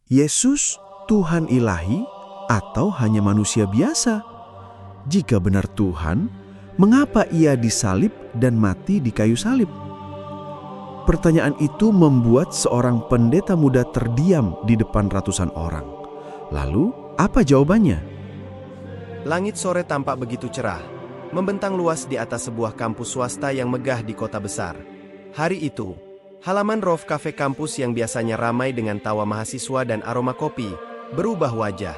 Yesus Tuhan ilahi atau hanya manusia biasa? Jika benar Tuhan, mengapa ia disalib dan mati di kayu salib? Pertanyaan itu membuat seorang pendeta muda terdiam di depan ratusan orang. Lalu, apa jawabannya? Langit sore tampak begitu cerah, membentang luas di atas sebuah kampus swasta yang megah di kota besar. Hari itu, halaman Roof Cafe kampus yang biasanya ramai dengan tawa mahasiswa dan aroma kopi, berubah wajah.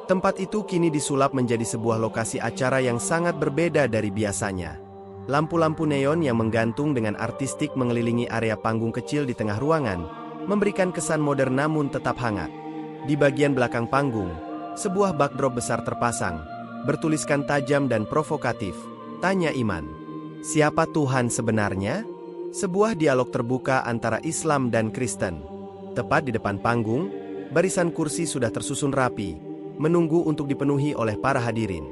Tempat itu kini disulap menjadi sebuah lokasi acara yang sangat berbeda dari biasanya. Lampu-lampu neon yang menggantung dengan artistik mengelilingi area panggung kecil di tengah ruangan, memberikan kesan modern namun tetap hangat. Di bagian belakang panggung, sebuah backdrop besar terpasang, bertuliskan tajam dan provokatif, "Tanya Iman, siapa Tuhan sebenarnya?" Sebuah dialog terbuka antara Islam dan Kristen. Tepat di depan panggung, barisan kursi sudah tersusun rapi, menunggu untuk dipenuhi oleh para hadirin.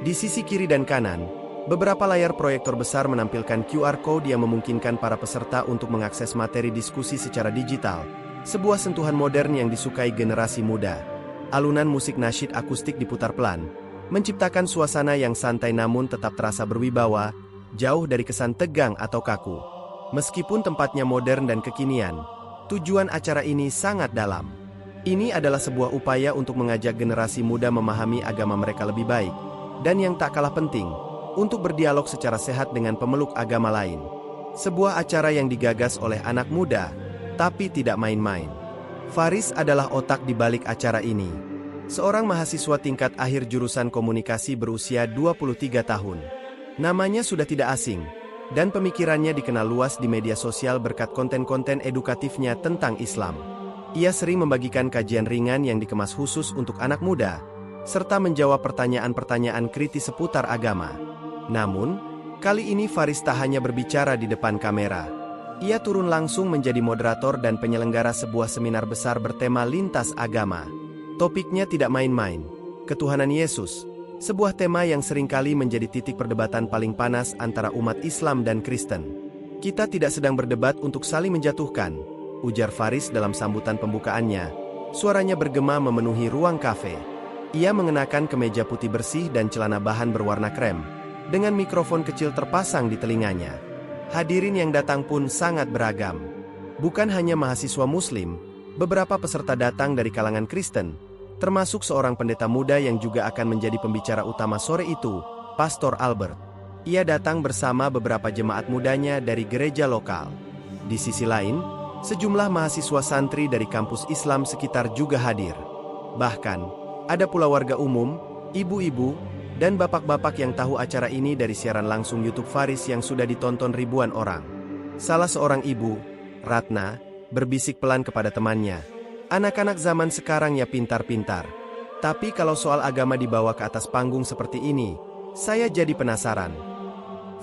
Di sisi kiri dan kanan, beberapa layar proyektor besar menampilkan QR Code yang memungkinkan para peserta untuk mengakses materi diskusi secara digital, sebuah sentuhan modern yang disukai generasi muda. Alunan musik nasyid akustik diputar pelan, menciptakan suasana yang santai namun tetap terasa berwibawa, jauh dari kesan tegang atau kaku. Meskipun tempatnya modern dan kekinian, tujuan acara ini sangat dalam. Ini adalah sebuah upaya untuk mengajak generasi muda memahami agama mereka lebih baik, dan yang tak kalah penting, untuk berdialog secara sehat dengan pemeluk agama lain. Sebuah acara yang digagas oleh anak muda, tapi tidak main-main. Faris adalah otak di balik acara ini. Seorang mahasiswa tingkat akhir jurusan komunikasi berusia 23 tahun. Namanya sudah tidak asing, dan pemikirannya dikenal luas di media sosial berkat konten-konten edukatifnya tentang Islam. Ia sering membagikan kajian ringan yang dikemas khusus untuk anak muda, serta menjawab pertanyaan-pertanyaan kritis seputar agama. Namun, kali ini Faris tak hanya berbicara di depan kamera. Ia turun langsung menjadi moderator dan penyelenggara sebuah seminar besar bertema lintas agama. Topiknya tidak main-main, ketuhanan Yesus. Sebuah tema yang seringkali menjadi titik perdebatan paling panas antara umat Islam dan Kristen. "Kita tidak sedang berdebat untuk saling menjatuhkan," ujar Faris dalam sambutan pembukaannya. Suaranya bergema memenuhi ruang kafe. Ia mengenakan kemeja putih bersih dan celana bahan berwarna krem, dengan mikrofon kecil terpasang di telinganya. Hadirin yang datang pun sangat beragam. Bukan hanya mahasiswa Muslim, beberapa peserta datang dari kalangan Kristen, termasuk seorang pendeta muda yang juga akan menjadi pembicara utama sore itu, Pastor Albert. Ia datang bersama beberapa jemaat mudanya dari gereja lokal. Di sisi lain, sejumlah mahasiswa santri dari kampus Islam sekitar juga hadir. Bahkan, ada pula warga umum, ibu-ibu, dan bapak-bapak yang tahu acara ini dari siaran langsung YouTube Faris yang sudah ditonton ribuan orang. Salah seorang ibu, Ratna, berbisik pelan kepada temannya, "Anak-anak zaman sekarang ya pintar-pintar. Tapi kalau soal agama dibawa ke atas panggung seperti ini, saya jadi penasaran."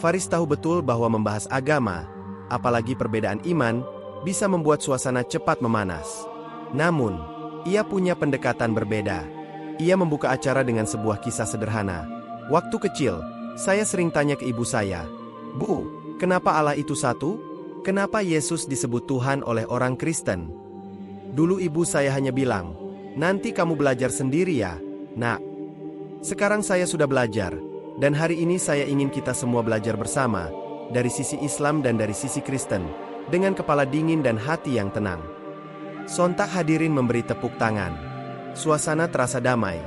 Faris tahu betul bahwa membahas agama, apalagi perbedaan iman, bisa membuat suasana cepat memanas. Namun, ia punya pendekatan berbeda. Ia membuka acara dengan sebuah kisah sederhana. "Waktu kecil, saya sering tanya ke ibu saya, 'Bu, kenapa Allah itu satu? Kenapa Yesus disebut Tuhan oleh orang Kristen?' Dulu ibu saya hanya bilang, 'Nanti kamu belajar sendiri ya, Nak.' Sekarang saya sudah belajar, dan hari ini saya ingin kita semua belajar bersama, dari sisi Islam dan dari sisi Kristen, dengan kepala dingin dan hati yang tenang." Sontak hadirin memberi tepuk tangan. Suasana terasa damai,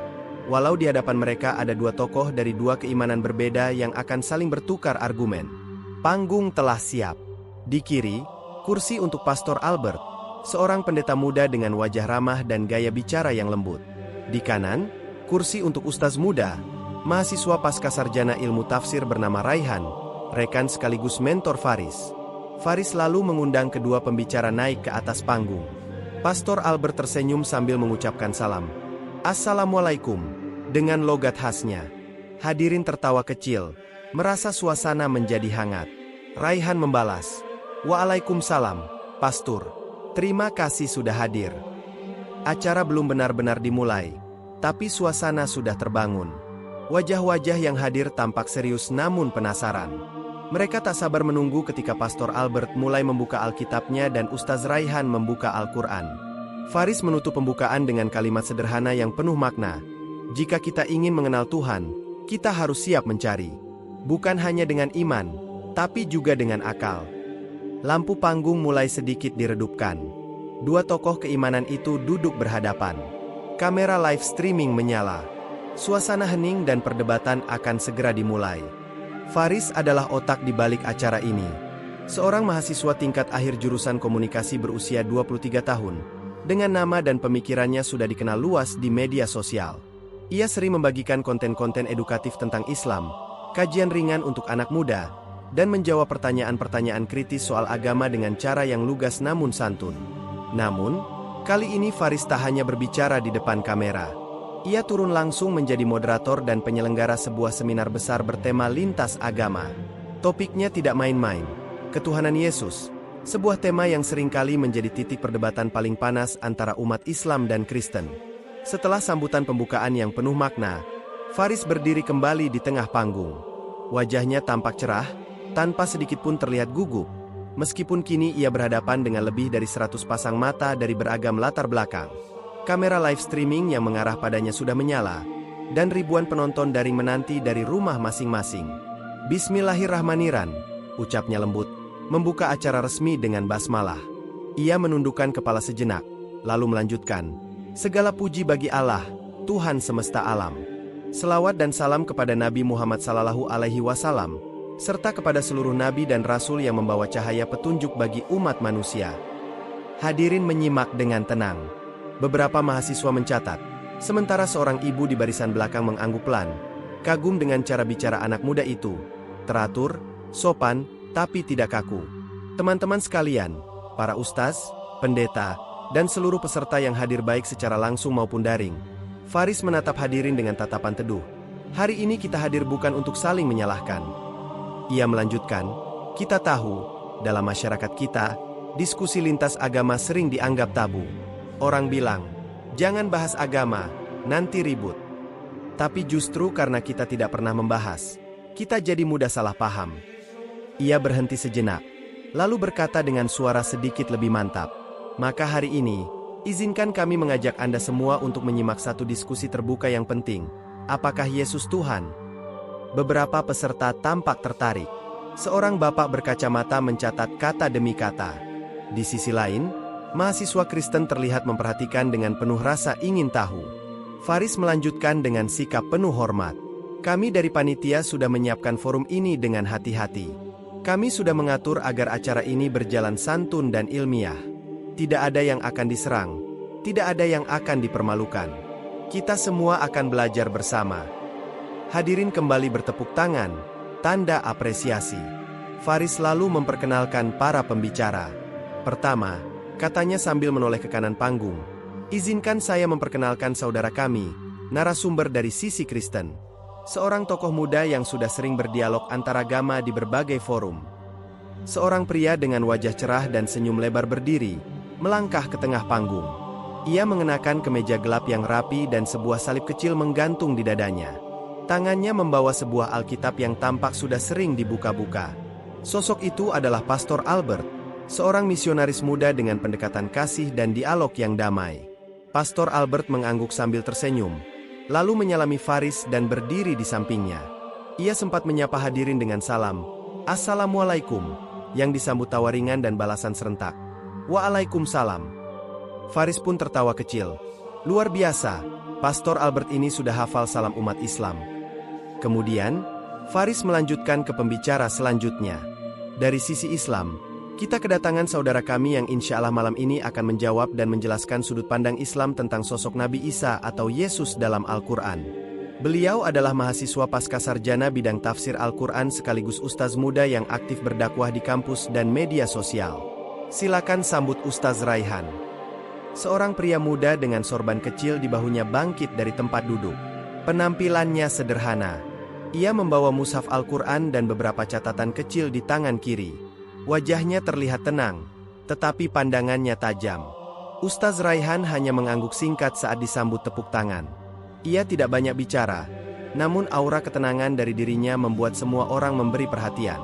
walau di hadapan mereka ada dua tokoh dari dua keimanan berbeda yang akan saling bertukar argumen. Panggung telah siap. Di kiri, kursi untuk Pastor Albert, seorang pendeta muda dengan wajah ramah dan gaya bicara yang lembut. Di kanan, kursi untuk ustaz muda, mahasiswa pascasarjana ilmu tafsir bernama Raihan, rekan sekaligus mentor Faris. Faris lalu mengundang kedua pembicara naik ke atas panggung. Pastor Albert tersenyum sambil mengucapkan salam. "Assalamualaikum," dengan logat khasnya. Hadirin tertawa kecil, merasa suasana menjadi hangat. Raihan membalas, "Waalaikumsalam, Pastor. Terima kasih sudah hadir." Acara belum benar-benar dimulai, tapi suasana sudah terbangun. Wajah-wajah yang hadir tampak serius namun penasaran. Mereka tak sabar menunggu ketika Pastor Albert mulai membuka Alkitabnya dan Ustaz Raihan membuka Al-Quran. Faris menutup pembukaan dengan kalimat sederhana yang penuh makna. Jika kita ingin mengenal Tuhan, kita harus siap mencari. Bukan hanya dengan iman, tapi juga dengan akal. Lampu panggung mulai sedikit diredupkan. Dua tokoh keimanan itu duduk berhadapan. Kamera live streaming menyala. Suasana hening dan perdebatan akan segera dimulai. Faris adalah otak di balik acara ini. Seorang mahasiswa tingkat akhir jurusan komunikasi berusia 23 tahun. Dengan nama dan pemikirannya sudah dikenal luas di media sosial. Ia sering membagikan konten-konten edukatif tentang Islam, kajian ringan untuk anak muda, dan menjawab pertanyaan-pertanyaan kritis soal agama dengan cara yang lugas namun santun. Namun, kali ini Faris tak hanya berbicara di depan kamera. Ia turun langsung menjadi moderator dan penyelenggara sebuah seminar besar bertema lintas agama. Topiknya tidak main-main, ketuhanan Yesus, sebuah tema yang seringkali menjadi titik perdebatan paling panas antara umat Islam dan Kristen. Setelah sambutan pembukaan yang penuh makna, Faris berdiri kembali di tengah panggung. Wajahnya tampak cerah, tanpa sedikit pun terlihat gugup. Meskipun kini ia berhadapan dengan lebih dari 100 pasang mata dari beragam latar belakang. Kamera live streaming yang mengarah padanya sudah menyala, dan ribuan penonton daring menanti dari rumah masing-masing. Bismillahirrahmanirrahim, ucapnya lembut, membuka acara resmi dengan basmalah. Ia menundukkan kepala sejenak, lalu melanjutkan, segala puji bagi Allah, Tuhan semesta alam. Selawat dan salam kepada Nabi Muhammad SAW, serta kepada seluruh nabi dan rasul yang membawa cahaya petunjuk bagi umat manusia. Hadirin menyimak dengan tenang. Beberapa mahasiswa mencatat, sementara seorang ibu di barisan belakang mengangguk pelan, kagum dengan cara bicara anak muda itu. Teratur, sopan, tapi tidak kaku. Teman-teman sekalian, para ustaz, pendeta, dan seluruh peserta yang hadir baik secara langsung maupun daring, Faris menatap hadirin dengan tatapan teduh. Hari ini kita hadir bukan untuk saling menyalahkan. Ia melanjutkan, kita tahu, dalam masyarakat kita, diskusi lintas agama sering dianggap tabu. Orang bilang, jangan bahas agama, nanti ribut. Tapi justru karena kita tidak pernah membahas, kita jadi mudah salah paham. Ia berhenti sejenak, lalu berkata dengan suara sedikit lebih mantap, maka hari ini, izinkan kami mengajak Anda semua untuk menyimak satu diskusi terbuka yang penting. Apakah Yesus Tuhan? Beberapa peserta tampak tertarik. Seorang bapak berkacamata mencatat kata demi kata. Di sisi lain, mahasiswa Kristen terlihat memperhatikan dengan penuh rasa ingin tahu. Faris melanjutkan dengan sikap penuh hormat. Kami dari panitia sudah menyiapkan forum ini dengan hati-hati. Kami sudah mengatur agar acara ini berjalan santun dan ilmiah. Tidak ada yang akan diserang, tidak ada yang akan dipermalukan. Kita semua akan belajar bersama. Hadirin kembali bertepuk tangan, tanda apresiasi. Faris lalu memperkenalkan para pembicara. Pertama, katanya sambil menoleh ke kanan panggung, izinkan saya memperkenalkan saudara kami, narasumber dari sisi Kristen. Seorang tokoh muda yang sudah sering berdialog antaragama di berbagai forum. Seorang pria dengan wajah cerah dan senyum lebar berdiri, melangkah ke tengah panggung. Ia mengenakan kemeja gelap yang rapi dan sebuah salib kecil menggantung di dadanya. Tangannya membawa sebuah Alkitab yang tampak sudah sering dibuka-buka. Sosok itu adalah Pastor Albert, seorang misionaris muda dengan pendekatan kasih dan dialog yang damai. Pastor Albert mengangguk sambil tersenyum, lalu menyalami Faris dan berdiri di sampingnya. Ia sempat menyapa hadirin dengan salam, Assalamualaikum, yang disambut tawa ringan dan balasan serentak, Waalaikumsalam. Faris pun tertawa kecil. Luar biasa, Pastor Albert ini sudah hafal salam umat Islam. Kemudian, Faris melanjutkan ke pembicara selanjutnya. Dari sisi Islam, kita kedatangan saudara kami yang insya Allah malam ini akan menjawab dan menjelaskan sudut pandang Islam tentang sosok Nabi Isa atau Yesus dalam Al-Quran. Beliau adalah mahasiswa pascasarjana bidang tafsir Al-Quran sekaligus ustaz muda yang aktif berdakwah di kampus dan media sosial. Silakan sambut Ustaz Raihan. Seorang pria muda dengan sorban kecil di bahunya bangkit dari tempat duduk. Penampilannya sederhana. Ia membawa mushaf Al-Quran dan beberapa catatan kecil di tangan kiri. Wajahnya terlihat tenang, tetapi pandangannya tajam. Ustaz Raihan hanya mengangguk singkat saat disambut tepuk tangan. Ia tidak banyak bicara, namun aura ketenangan dari dirinya membuat semua orang memberi perhatian.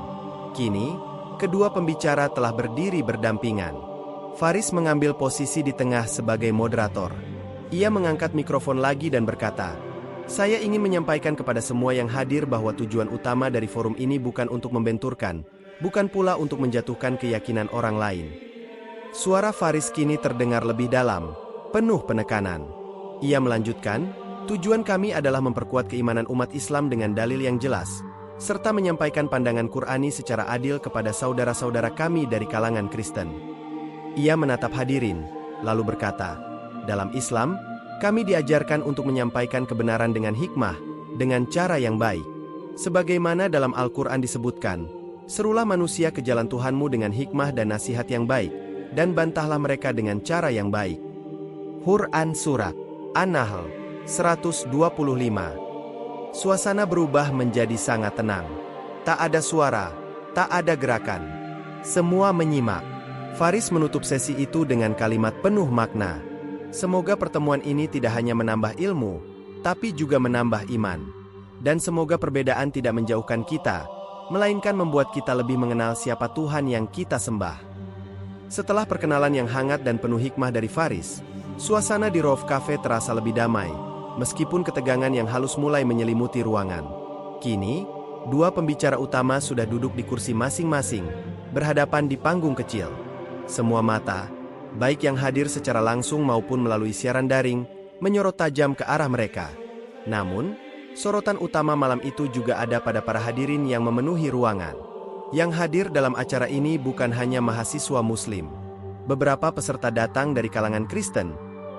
Kini, kedua pembicara telah berdiri berdampingan. Faris mengambil posisi di tengah sebagai moderator. Ia mengangkat mikrofon lagi dan berkata, "Saya ingin menyampaikan kepada semua yang hadir bahwa tujuan utama dari forum ini bukan untuk membenturkan, bukan pula untuk menjatuhkan keyakinan orang lain." Suara Faris kini terdengar lebih dalam, penuh penekanan. Ia melanjutkan, "Tujuan kami adalah memperkuat keimanan umat Islam dengan dalil yang jelas, serta menyampaikan pandangan Qur'ani secara adil kepada saudara-saudara kami dari kalangan Kristen." Ia menatap hadirin, lalu berkata, "Dalam Islam, kami diajarkan untuk menyampaikan kebenaran dengan hikmah, dengan cara yang baik. Sebagaimana dalam Al-Quran disebutkan, serulah manusia ke jalan Tuhanmu dengan hikmah dan nasihat yang baik, dan bantahlah mereka dengan cara yang baik." Quran Surat An-Nahl 125. Suasana berubah menjadi sangat tenang. Tak ada suara, tak ada gerakan. Semua menyimak. Faris menutup sesi itu dengan kalimat penuh makna. Semoga pertemuan ini tidak hanya menambah ilmu, tapi juga menambah iman. Dan semoga perbedaan tidak menjauhkan kita, melainkan membuat kita lebih mengenal siapa Tuhan yang kita sembah. Setelah perkenalan yang hangat dan penuh hikmah dari Faris, suasana di Roof Cafe terasa lebih damai, meskipun ketegangan yang halus mulai menyelimuti ruangan. Kini, dua pembicara utama sudah duduk di kursi masing-masing, berhadapan di panggung kecil. Semua mata, baik yang hadir secara langsung maupun melalui siaran daring, menyorot tajam ke arah mereka. Namun, sorotan utama malam itu juga ada pada para hadirin yang memenuhi ruangan. Yang hadir dalam acara ini bukan hanya mahasiswa Muslim. Beberapa peserta datang dari kalangan Kristen,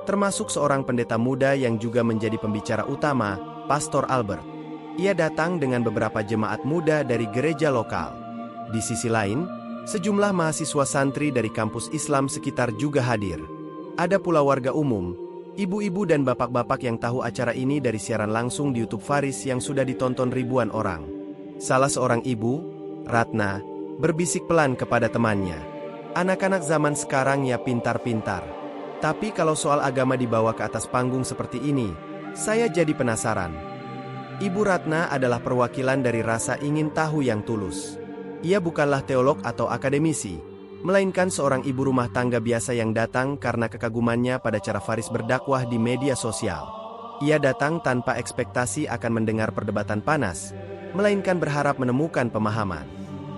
termasuk seorang pendeta muda yang juga menjadi pembicara utama, Pastor Albert. Ia datang dengan beberapa jemaat muda dari gereja lokal. Di sisi lain, sejumlah mahasiswa santri dari kampus Islam sekitar juga hadir. Ada pula warga umum, ibu-ibu dan bapak-bapak yang tahu acara ini dari siaran langsung di YouTube Faris yang sudah ditonton ribuan orang. Salah seorang ibu, Ratna, berbisik pelan kepada temannya, "Anak-anak zaman sekarang ya pintar-pintar. Tapi kalau soal agama dibawa ke atas panggung seperti ini, saya jadi penasaran." Ibu Ratna adalah perwakilan dari rasa ingin tahu yang tulus. Ia bukanlah teolog atau akademisi, melainkan seorang ibu rumah tangga biasa yang datang karena kekagumannya pada cara Faris berdakwah di media sosial. Ia datang tanpa ekspektasi akan mendengar perdebatan panas, melainkan berharap menemukan pemahaman.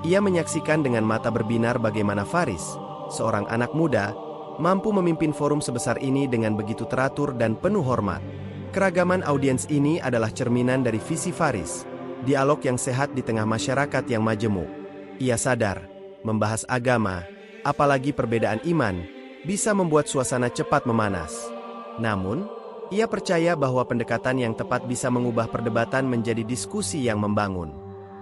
Ia menyaksikan dengan mata berbinar bagaimana Faris, seorang anak muda, mampu memimpin forum sebesar ini dengan begitu teratur dan penuh hormat. Keragaman audiens ini adalah cerminan dari visi Faris, dialog yang sehat di tengah masyarakat yang majemuk. Ia sadar, membahas agama, apalagi perbedaan iman, bisa membuat suasana cepat memanas. Namun, ia percaya bahwa pendekatan yang tepat bisa mengubah perdebatan menjadi diskusi yang membangun.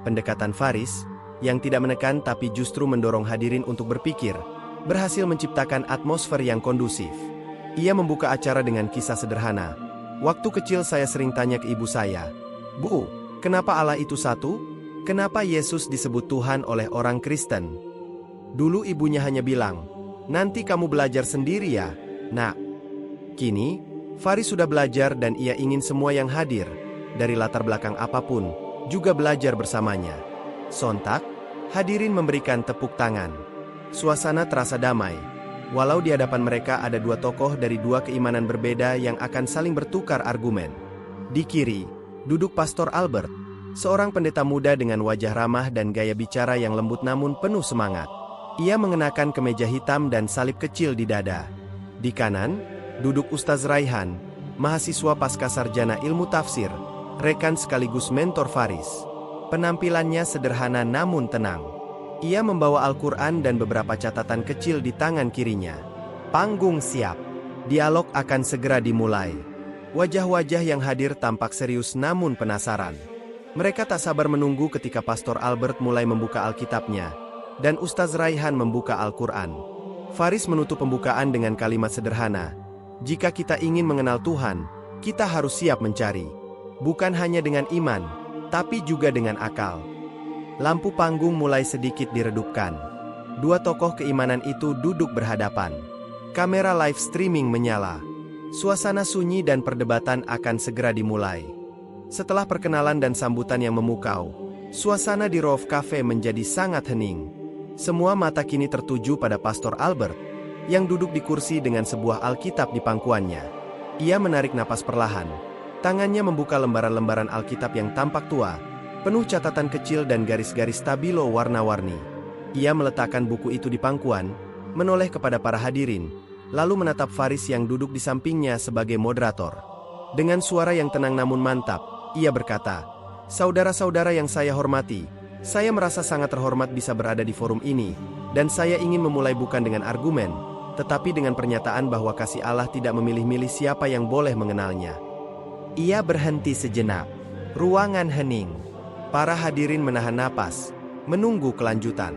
Pendekatan Faris, yang tidak menekan tapi justru mendorong hadirin untuk berpikir, berhasil menciptakan atmosfer yang kondusif. Ia membuka acara dengan kisah sederhana. "Waktu kecil saya sering tanya ke ibu saya, 'Bu, kenapa Allah itu satu? Kenapa Yesus disebut Tuhan oleh orang Kristen?' Dulu ibunya hanya bilang, 'Nanti kamu belajar sendiri ya, Nak.' Kini, Faris sudah belajar dan ia ingin semua yang hadir, dari latar belakang apapun, juga belajar bersamanya." Sontak, hadirin memberikan tepuk tangan. Suasana terasa damai, walau di hadapan mereka ada dua tokoh dari dua keimanan berbeda yang akan saling bertukar argumen. Di kiri, duduk Pastor Albert, seorang pendeta muda dengan wajah ramah dan gaya bicara yang lembut namun penuh semangat. Ia mengenakan kemeja hitam dan salib kecil di dada. Di kanan, duduk Ustaz Raihan, mahasiswa pasca sarjana ilmu tafsir, rekan sekaligus mentor Faris. Penampilannya sederhana namun tenang. Ia membawa Al-Quran dan beberapa catatan kecil di tangan kirinya. Panggung siap. Dialog akan segera dimulai. Wajah-wajah yang hadir tampak serius namun penasaran. Mereka tak sabar menunggu ketika Pastor Albert mulai membuka Alkitabnya, dan Ustaz Raihan membuka Al-Quran. Faris menutup pembukaan dengan kalimat sederhana, "Jika kita ingin mengenal Tuhan, kita harus siap mencari. Bukan hanya dengan iman, tapi juga dengan akal." Lampu panggung mulai sedikit diredupkan. Dua tokoh keimanan itu duduk berhadapan. Kamera live streaming menyala. Suasana sunyi dan perdebatan akan segera dimulai. Setelah perkenalan dan sambutan yang memukau, suasana di Roof Cafe menjadi sangat hening. Semua mata kini tertuju pada Pastor Albert, yang duduk di kursi dengan sebuah Alkitab di pangkuannya. Ia menarik napas perlahan. Tangannya membuka lembaran-lembaran Alkitab yang tampak tua, penuh catatan kecil dan garis-garis stabilo warna-warni. Ia meletakkan buku itu di pangkuan, menoleh kepada para hadirin, lalu menatap Faris yang duduk di sampingnya sebagai moderator. Dengan suara yang tenang namun mantap, ia berkata, "Saudara-saudara yang saya hormati, saya merasa sangat terhormat bisa berada di forum ini, dan saya ingin memulai bukan dengan argumen, tetapi dengan pernyataan bahwa kasih Allah tidak memilih-milih siapa yang boleh mengenalnya." Ia berhenti sejenak. Ruangan hening. Para hadirin menahan napas, menunggu kelanjutan.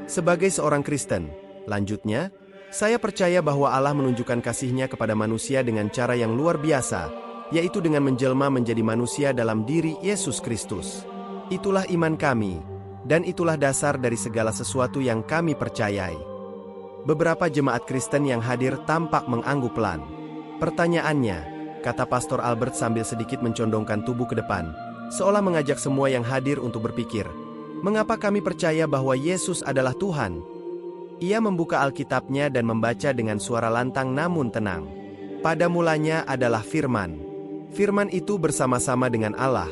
Sebagai seorang Kristen, lanjutnya, saya percaya bahwa Allah menunjukkan kasih-Nya kepada manusia dengan cara yang luar biasa, yaitu dengan menjelma menjadi manusia dalam diri Yesus Kristus. Itulah iman kami, dan itulah dasar dari segala sesuatu yang kami percayai. Beberapa jemaat Kristen yang hadir tampak mengangguk pelan. Pertanyaannya, kata Pastor Albert sambil sedikit mencondongkan tubuh ke depan, seolah mengajak semua yang hadir untuk berpikir, mengapa kami percaya bahwa Yesus adalah Tuhan? Ia membuka Alkitabnya dan membaca dengan suara lantang namun tenang. Pada mulanya adalah Firman. Firman itu bersama-sama dengan Allah,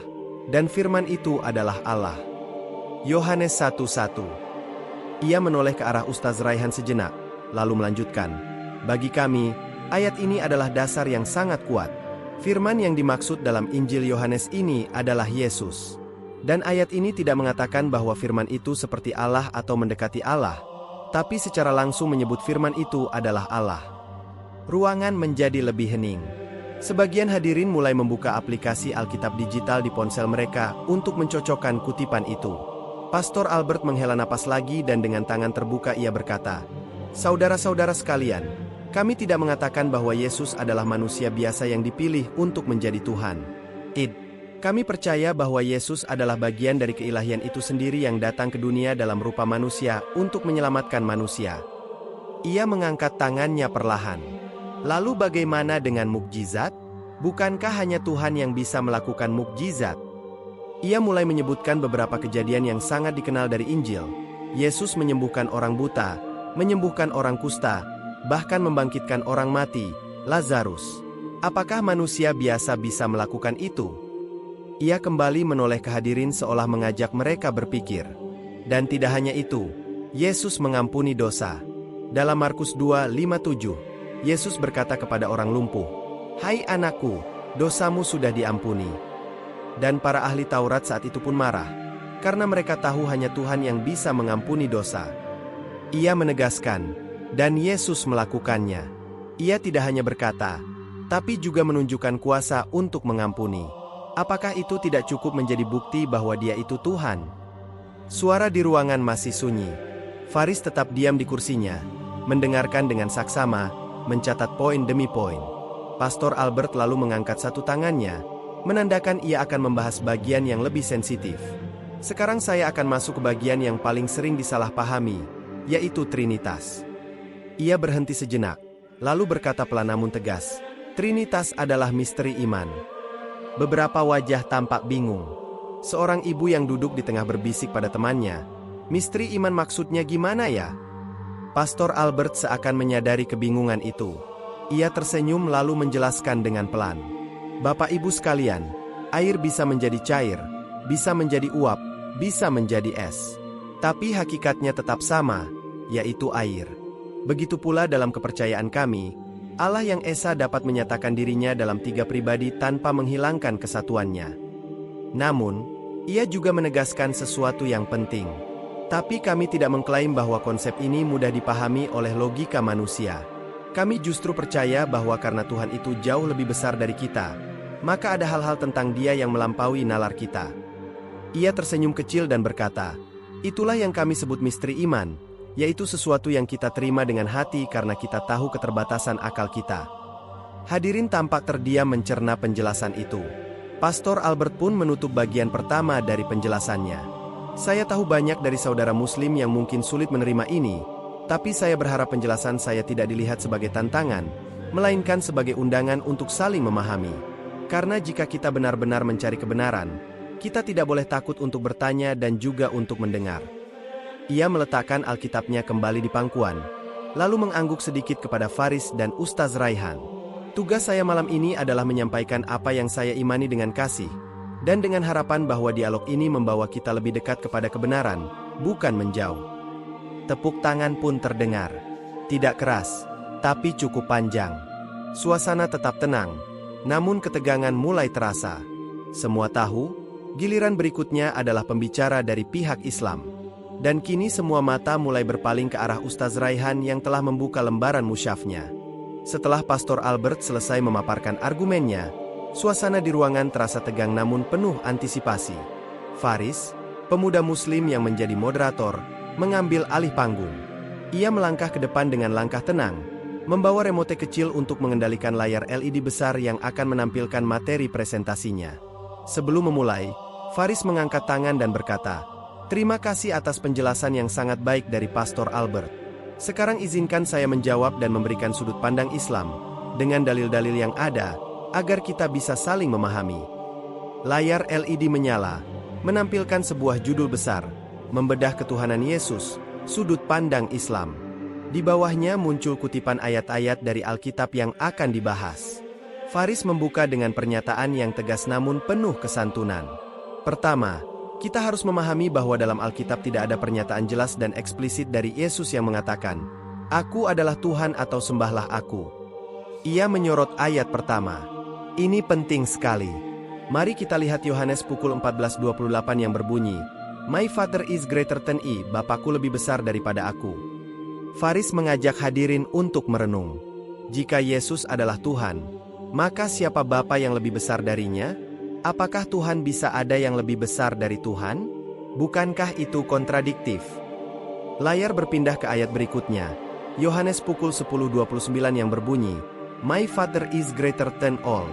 dan Firman itu adalah Allah. Yohanes 1:1. Ia menoleh ke arah Ustaz Raihan sejenak, lalu melanjutkan, "Bagi kami, ayat ini adalah dasar yang sangat kuat. Firman yang dimaksud dalam Injil Yohanes ini adalah Yesus. Dan ayat ini tidak mengatakan bahwa firman itu seperti Allah atau mendekati Allah, tapi secara langsung menyebut firman itu adalah Allah." Ruangan menjadi lebih hening. Sebagian hadirin mulai membuka aplikasi Alkitab digital di ponsel mereka untuk mencocokkan kutipan itu. Pastor Albert menghela napas lagi dan dengan tangan terbuka ia berkata, "Saudara-saudara sekalian, kami tidak mengatakan bahwa Yesus adalah manusia biasa yang dipilih untuk menjadi Tuhan. Kami percaya bahwa Yesus adalah bagian dari keilahian itu sendiri yang datang ke dunia dalam rupa manusia untuk menyelamatkan manusia." Ia mengangkat tangannya perlahan. "Lalu bagaimana dengan mukjizat? Bukankah hanya Tuhan yang bisa melakukan mukjizat?" Ia mulai menyebutkan beberapa kejadian yang sangat dikenal dari Injil. Yesus menyembuhkan orang buta, menyembuhkan orang kusta, bahkan membangkitkan orang mati, Lazarus. Apakah manusia biasa bisa melakukan itu? Ia kembali menoleh ke hadirin seolah mengajak mereka berpikir. Dan tidak hanya itu, Yesus mengampuni dosa. Dalam Markus 2:57, Yesus berkata kepada orang lumpuh, "Hai anakku, dosamu sudah diampuni." Dan para ahli Taurat saat itu pun marah, karena mereka tahu hanya Tuhan yang bisa mengampuni dosa. Ia menegaskan, dan Yesus melakukannya. Ia tidak hanya berkata, tapi juga menunjukkan kuasa untuk mengampuni. Apakah itu tidak cukup menjadi bukti bahwa Dia itu Tuhan? Suara di ruangan masih sunyi. Faris tetap diam di kursinya, mendengarkan dengan saksama, mencatat poin demi poin. Pastor Albert lalu mengangkat satu tangannya, menandakan ia akan membahas bagian yang lebih sensitif. Sekarang saya akan masuk ke bagian yang paling sering disalahpahami, yaitu Trinitas. Ia berhenti sejenak, lalu berkata pelan namun tegas, "Trinitas adalah misteri iman." Beberapa wajah tampak bingung. Seorang ibu yang duduk di tengah berbisik pada temannya, "Misteri iman maksudnya gimana ya?" Pastor Albert seakan menyadari kebingungan itu. Ia tersenyum lalu menjelaskan dengan pelan, "Bapak Ibu sekalian, air bisa menjadi cair, bisa menjadi uap, bisa menjadi es. Tapi hakikatnya tetap sama, yaitu air. Begitu pula dalam kepercayaan kami, Allah yang Esa dapat menyatakan dirinya dalam 3 pribadi tanpa menghilangkan kesatuannya. Namun, ia juga menegaskan sesuatu yang penting. Tapi kami tidak mengklaim bahwa konsep ini mudah dipahami oleh logika manusia. Kami justru percaya bahwa karena Tuhan itu jauh lebih besar dari kita, maka ada hal-hal tentang Dia yang melampaui nalar kita." Ia tersenyum kecil dan berkata, "Itulah yang kami sebut misteri iman, yaitu sesuatu yang kita terima dengan hati karena kita tahu keterbatasan akal kita." Hadirin tampak terdiam mencerna penjelasan itu. Pastor Albert pun menutup bagian pertama dari penjelasannya. "Saya tahu banyak dari saudara Muslim yang mungkin sulit menerima ini, tapi saya berharap penjelasan saya tidak dilihat sebagai tantangan, melainkan sebagai undangan untuk saling memahami. Karena jika kita benar-benar mencari kebenaran, kita tidak boleh takut untuk bertanya dan juga untuk mendengar." Ia meletakkan Alkitabnya kembali di pangkuan, lalu mengangguk sedikit kepada Faris dan Ustaz Raihan. Tugas saya malam ini adalah menyampaikan apa yang saya imani dengan kasih, dan dengan harapan bahwa dialog ini membawa kita lebih dekat kepada kebenaran, bukan menjauh. Tepuk tangan pun terdengar. Tidak keras, tapi cukup panjang. Suasana tetap tenang, namun ketegangan mulai terasa. Semua tahu, giliran berikutnya adalah pembicara dari pihak Islam. Dan kini semua mata mulai berpaling ke arah Ustaz Raihan yang telah membuka lembaran musyafnya. Setelah Pastor Albert selesai memaparkan argumennya, suasana di ruangan terasa tegang namun penuh antisipasi. Faris, pemuda muslim yang menjadi moderator, mengambil alih panggung. Ia melangkah ke depan dengan langkah tenang, membawa remote kecil untuk mengendalikan layar LED besar yang akan menampilkan materi presentasinya. Sebelum memulai, Faris mengangkat tangan dan berkata, "Terima kasih atas penjelasan yang sangat baik dari Pastor Albert. Sekarang izinkan saya menjawab dan memberikan sudut pandang Islam, dengan dalil-dalil yang ada, agar kita bisa saling memahami." Layar LED menyala, menampilkan sebuah judul besar, Membedah Ketuhanan Yesus, Sudut Pandang Islam. Di bawahnya muncul kutipan ayat-ayat dari Alkitab yang akan dibahas. Faris membuka dengan pernyataan yang tegas namun penuh kesantunan. Pertama, kita harus memahami bahwa dalam Alkitab tidak ada pernyataan jelas dan eksplisit dari Yesus yang mengatakan, "Aku adalah Tuhan" atau "Sembahlah aku." Ia menyorot ayat pertama. Ini penting sekali. Mari kita lihat Yohanes pukul 14.28 yang berbunyi, "My Father is greater than I," Bapakku lebih besar daripada aku. Faris mengajak hadirin untuk merenung. Jika Yesus adalah Tuhan, maka siapa Bapa yang lebih besar darinya? Apakah Tuhan bisa ada yang lebih besar dari Tuhan? Bukankah itu kontradiktif? Layar berpindah ke ayat berikutnya. Yohanes pukul 10.29 yang berbunyi, "My Father is greater than all."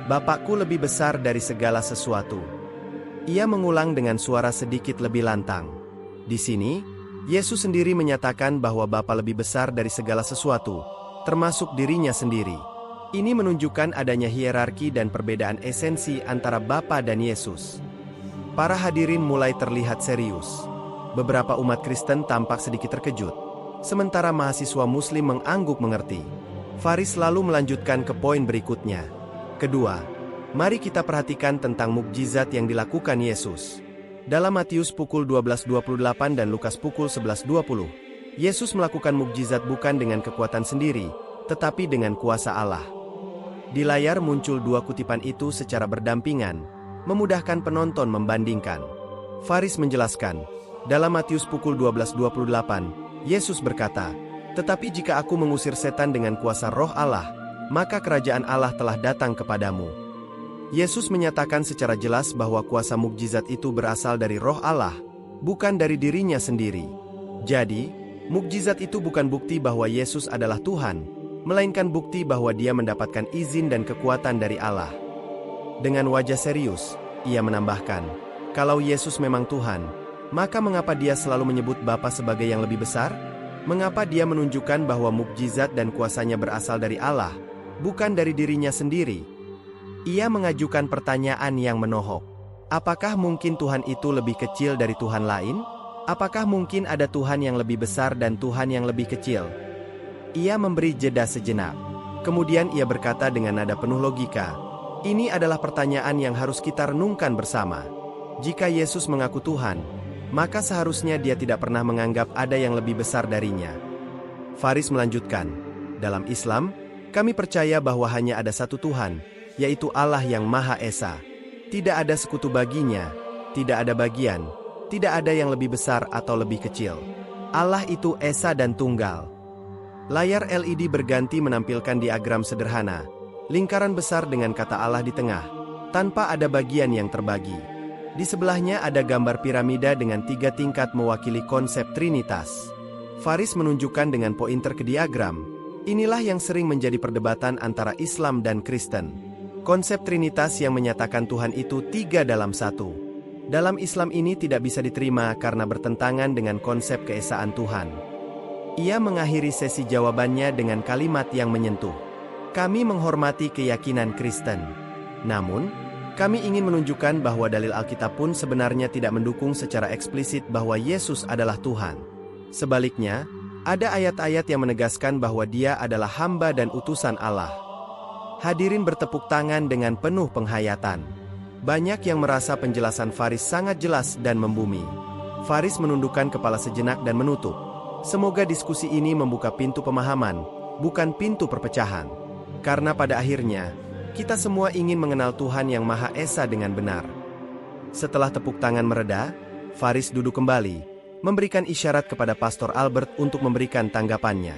Bapakku lebih besar dari segala sesuatu. Ia mengulang dengan suara sedikit lebih lantang. Di sini, Yesus sendiri menyatakan bahwa Bapa lebih besar dari segala sesuatu, termasuk dirinya sendiri. Ini menunjukkan adanya hierarki dan perbedaan esensi antara Bapa dan Yesus. Para hadirin mulai terlihat serius. Beberapa umat Kristen tampak sedikit terkejut, sementara mahasiswa Muslim mengangguk mengerti. Faris lalu melanjutkan ke poin berikutnya. Kedua, mari kita perhatikan tentang mukjizat yang dilakukan Yesus. Dalam Matius pukul 12.28 dan Lukas pukul 11.20, Yesus melakukan mukjizat bukan dengan kekuatan sendiri, tetapi dengan kuasa Allah. Di layar muncul dua kutipan itu secara berdampingan, memudahkan penonton membandingkan. Faris menjelaskan, dalam Matius pukul 12.28, Yesus berkata, "Tetapi jika aku mengusir setan dengan kuasa Roh Allah, maka kerajaan Allah telah datang kepadamu." Yesus menyatakan secara jelas bahwa kuasa mukjizat itu berasal dari Roh Allah, bukan dari dirinya sendiri. Jadi, mukjizat itu bukan bukti bahwa Yesus adalah Tuhan, melainkan bukti bahwa dia mendapatkan izin dan kekuatan dari Allah. Dengan wajah serius, ia menambahkan, kalau Yesus memang Tuhan, maka mengapa dia selalu menyebut Bapa sebagai yang lebih besar? Mengapa dia menunjukkan bahwa mukjizat dan kuasanya berasal dari Allah, bukan dari dirinya sendiri? Ia mengajukan pertanyaan yang menohok. Apakah mungkin Tuhan itu lebih kecil dari Tuhan lain? Apakah mungkin ada Tuhan yang lebih besar dan Tuhan yang lebih kecil? Ia memberi jeda sejenak. Kemudian ia berkata dengan nada penuh logika, "Ini adalah pertanyaan yang harus kita renungkan bersama. Jika Yesus mengaku Tuhan, maka seharusnya dia tidak pernah menganggap ada yang lebih besar darinya." Faris melanjutkan, "Dalam Islam, kami percaya bahwa hanya ada satu Tuhan, yaitu Allah yang Maha Esa. Tidak ada sekutu baginya, tidak ada bagian, tidak ada yang lebih besar atau lebih kecil. Allah itu Esa dan Tunggal." Layar LED berganti menampilkan diagram sederhana, lingkaran besar dengan kata Allah di tengah, tanpa ada bagian yang terbagi. Di sebelahnya ada gambar piramida dengan 3 tingkat mewakili konsep Trinitas. Faris menunjukkan dengan pointer ke diagram. Inilah yang sering menjadi perdebatan antara Islam dan Kristen. Konsep Trinitas yang menyatakan Tuhan itu 3 dalam 1. Dalam Islam ini tidak bisa diterima karena bertentangan dengan konsep keesaan Tuhan. Ia mengakhiri sesi jawabannya dengan kalimat yang menyentuh. "Kami menghormati keyakinan Kristen. Namun, kami ingin menunjukkan bahwa dalil Alkitab pun sebenarnya tidak mendukung secara eksplisit bahwa Yesus adalah Tuhan. Sebaliknya, Ada ayat-ayat yang menegaskan bahwa dia adalah hamba dan utusan Allah. Hadirin bertepuk tangan dengan penuh penghayatan. Banyak yang merasa penjelasan Faris sangat jelas dan membumi. Faris menundukkan kepala sejenak dan menutup. Semoga diskusi ini membuka pintu pemahaman, bukan pintu perpecahan. Karena pada akhirnya, kita semua ingin mengenal Tuhan yang Maha Esa dengan benar. Setelah tepuk tangan mereda, Faris duduk kembali, memberikan isyarat kepada Pastor Albert untuk memberikan tanggapannya.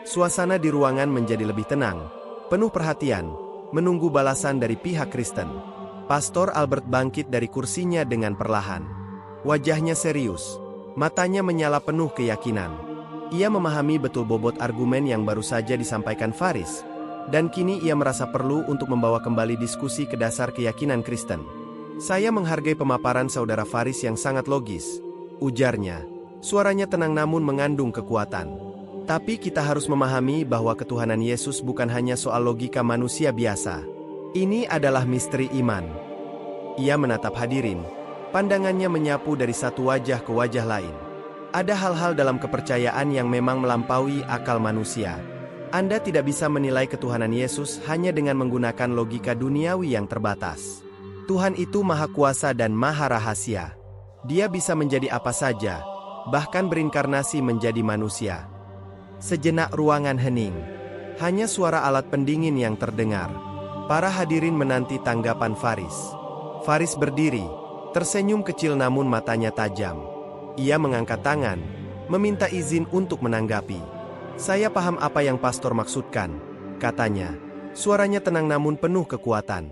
Suasana di ruangan menjadi lebih tenang, penuh perhatian, menunggu balasan dari pihak Kristen. Pastor Albert bangkit dari kursinya dengan perlahan. Wajahnya serius, matanya menyala penuh keyakinan. Ia memahami betul bobot argumen yang baru saja disampaikan Faris, dan kini ia merasa perlu untuk membawa kembali diskusi ke dasar keyakinan Kristen. Saya menghargai pemaparan saudara Faris yang sangat logis, ujarnya. Suaranya tenang namun mengandung kekuatan. Tapi kita harus memahami bahwa ketuhanan Yesus bukan hanya soal logika manusia biasa. Ini adalah misteri iman. Ia menatap hadirin, pandangannya menyapu dari satu wajah ke wajah lain. Ada hal-hal dalam kepercayaan yang memang melampaui akal manusia. Anda tidak bisa menilai ketuhanan Yesus hanya dengan menggunakan logika duniawi yang terbatas. Tuhan itu maha kuasa dan maha rahasia. Dia bisa menjadi apa saja, bahkan berinkarnasi menjadi manusia. Sejenak ruangan hening. Hanya suara alat pendingin yang terdengar. Para hadirin menanti tanggapan Faris. Faris berdiri, tersenyum kecil namun matanya tajam. Ia mengangkat tangan, meminta izin untuk menanggapi. Saya paham apa yang pastor maksudkan, katanya. Suaranya tenang namun penuh kekuatan.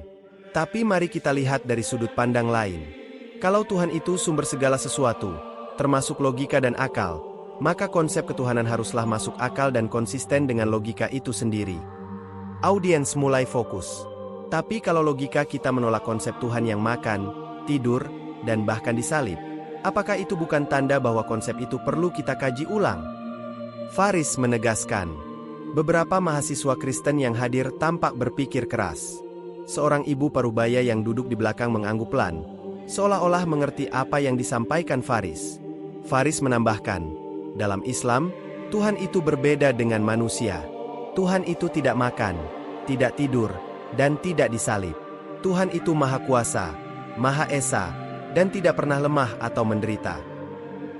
Tapi mari kita lihat dari sudut pandang lain. Kalau Tuhan itu sumber segala sesuatu, termasuk logika dan akal, maka konsep ketuhanan haruslah masuk akal dan konsisten dengan logika itu sendiri. Audiens mulai fokus. Tapi kalau logika kita menolak konsep Tuhan yang makan, tidur, dan bahkan disalib, apakah itu bukan tanda bahwa konsep itu perlu kita kaji ulang? Faris menegaskan. Beberapa mahasiswa Kristen yang hadir tampak berpikir keras. Seorang ibu parubaya yang duduk di belakang mengangguk pelan, seolah-olah mengerti apa yang disampaikan Faris. Faris menambahkan, dalam Islam, Tuhan itu berbeda dengan manusia. Tuhan itu tidak makan, tidak tidur, dan tidak disalib. Tuhan itu maha kuasa, maha esa, dan tidak pernah lemah atau menderita.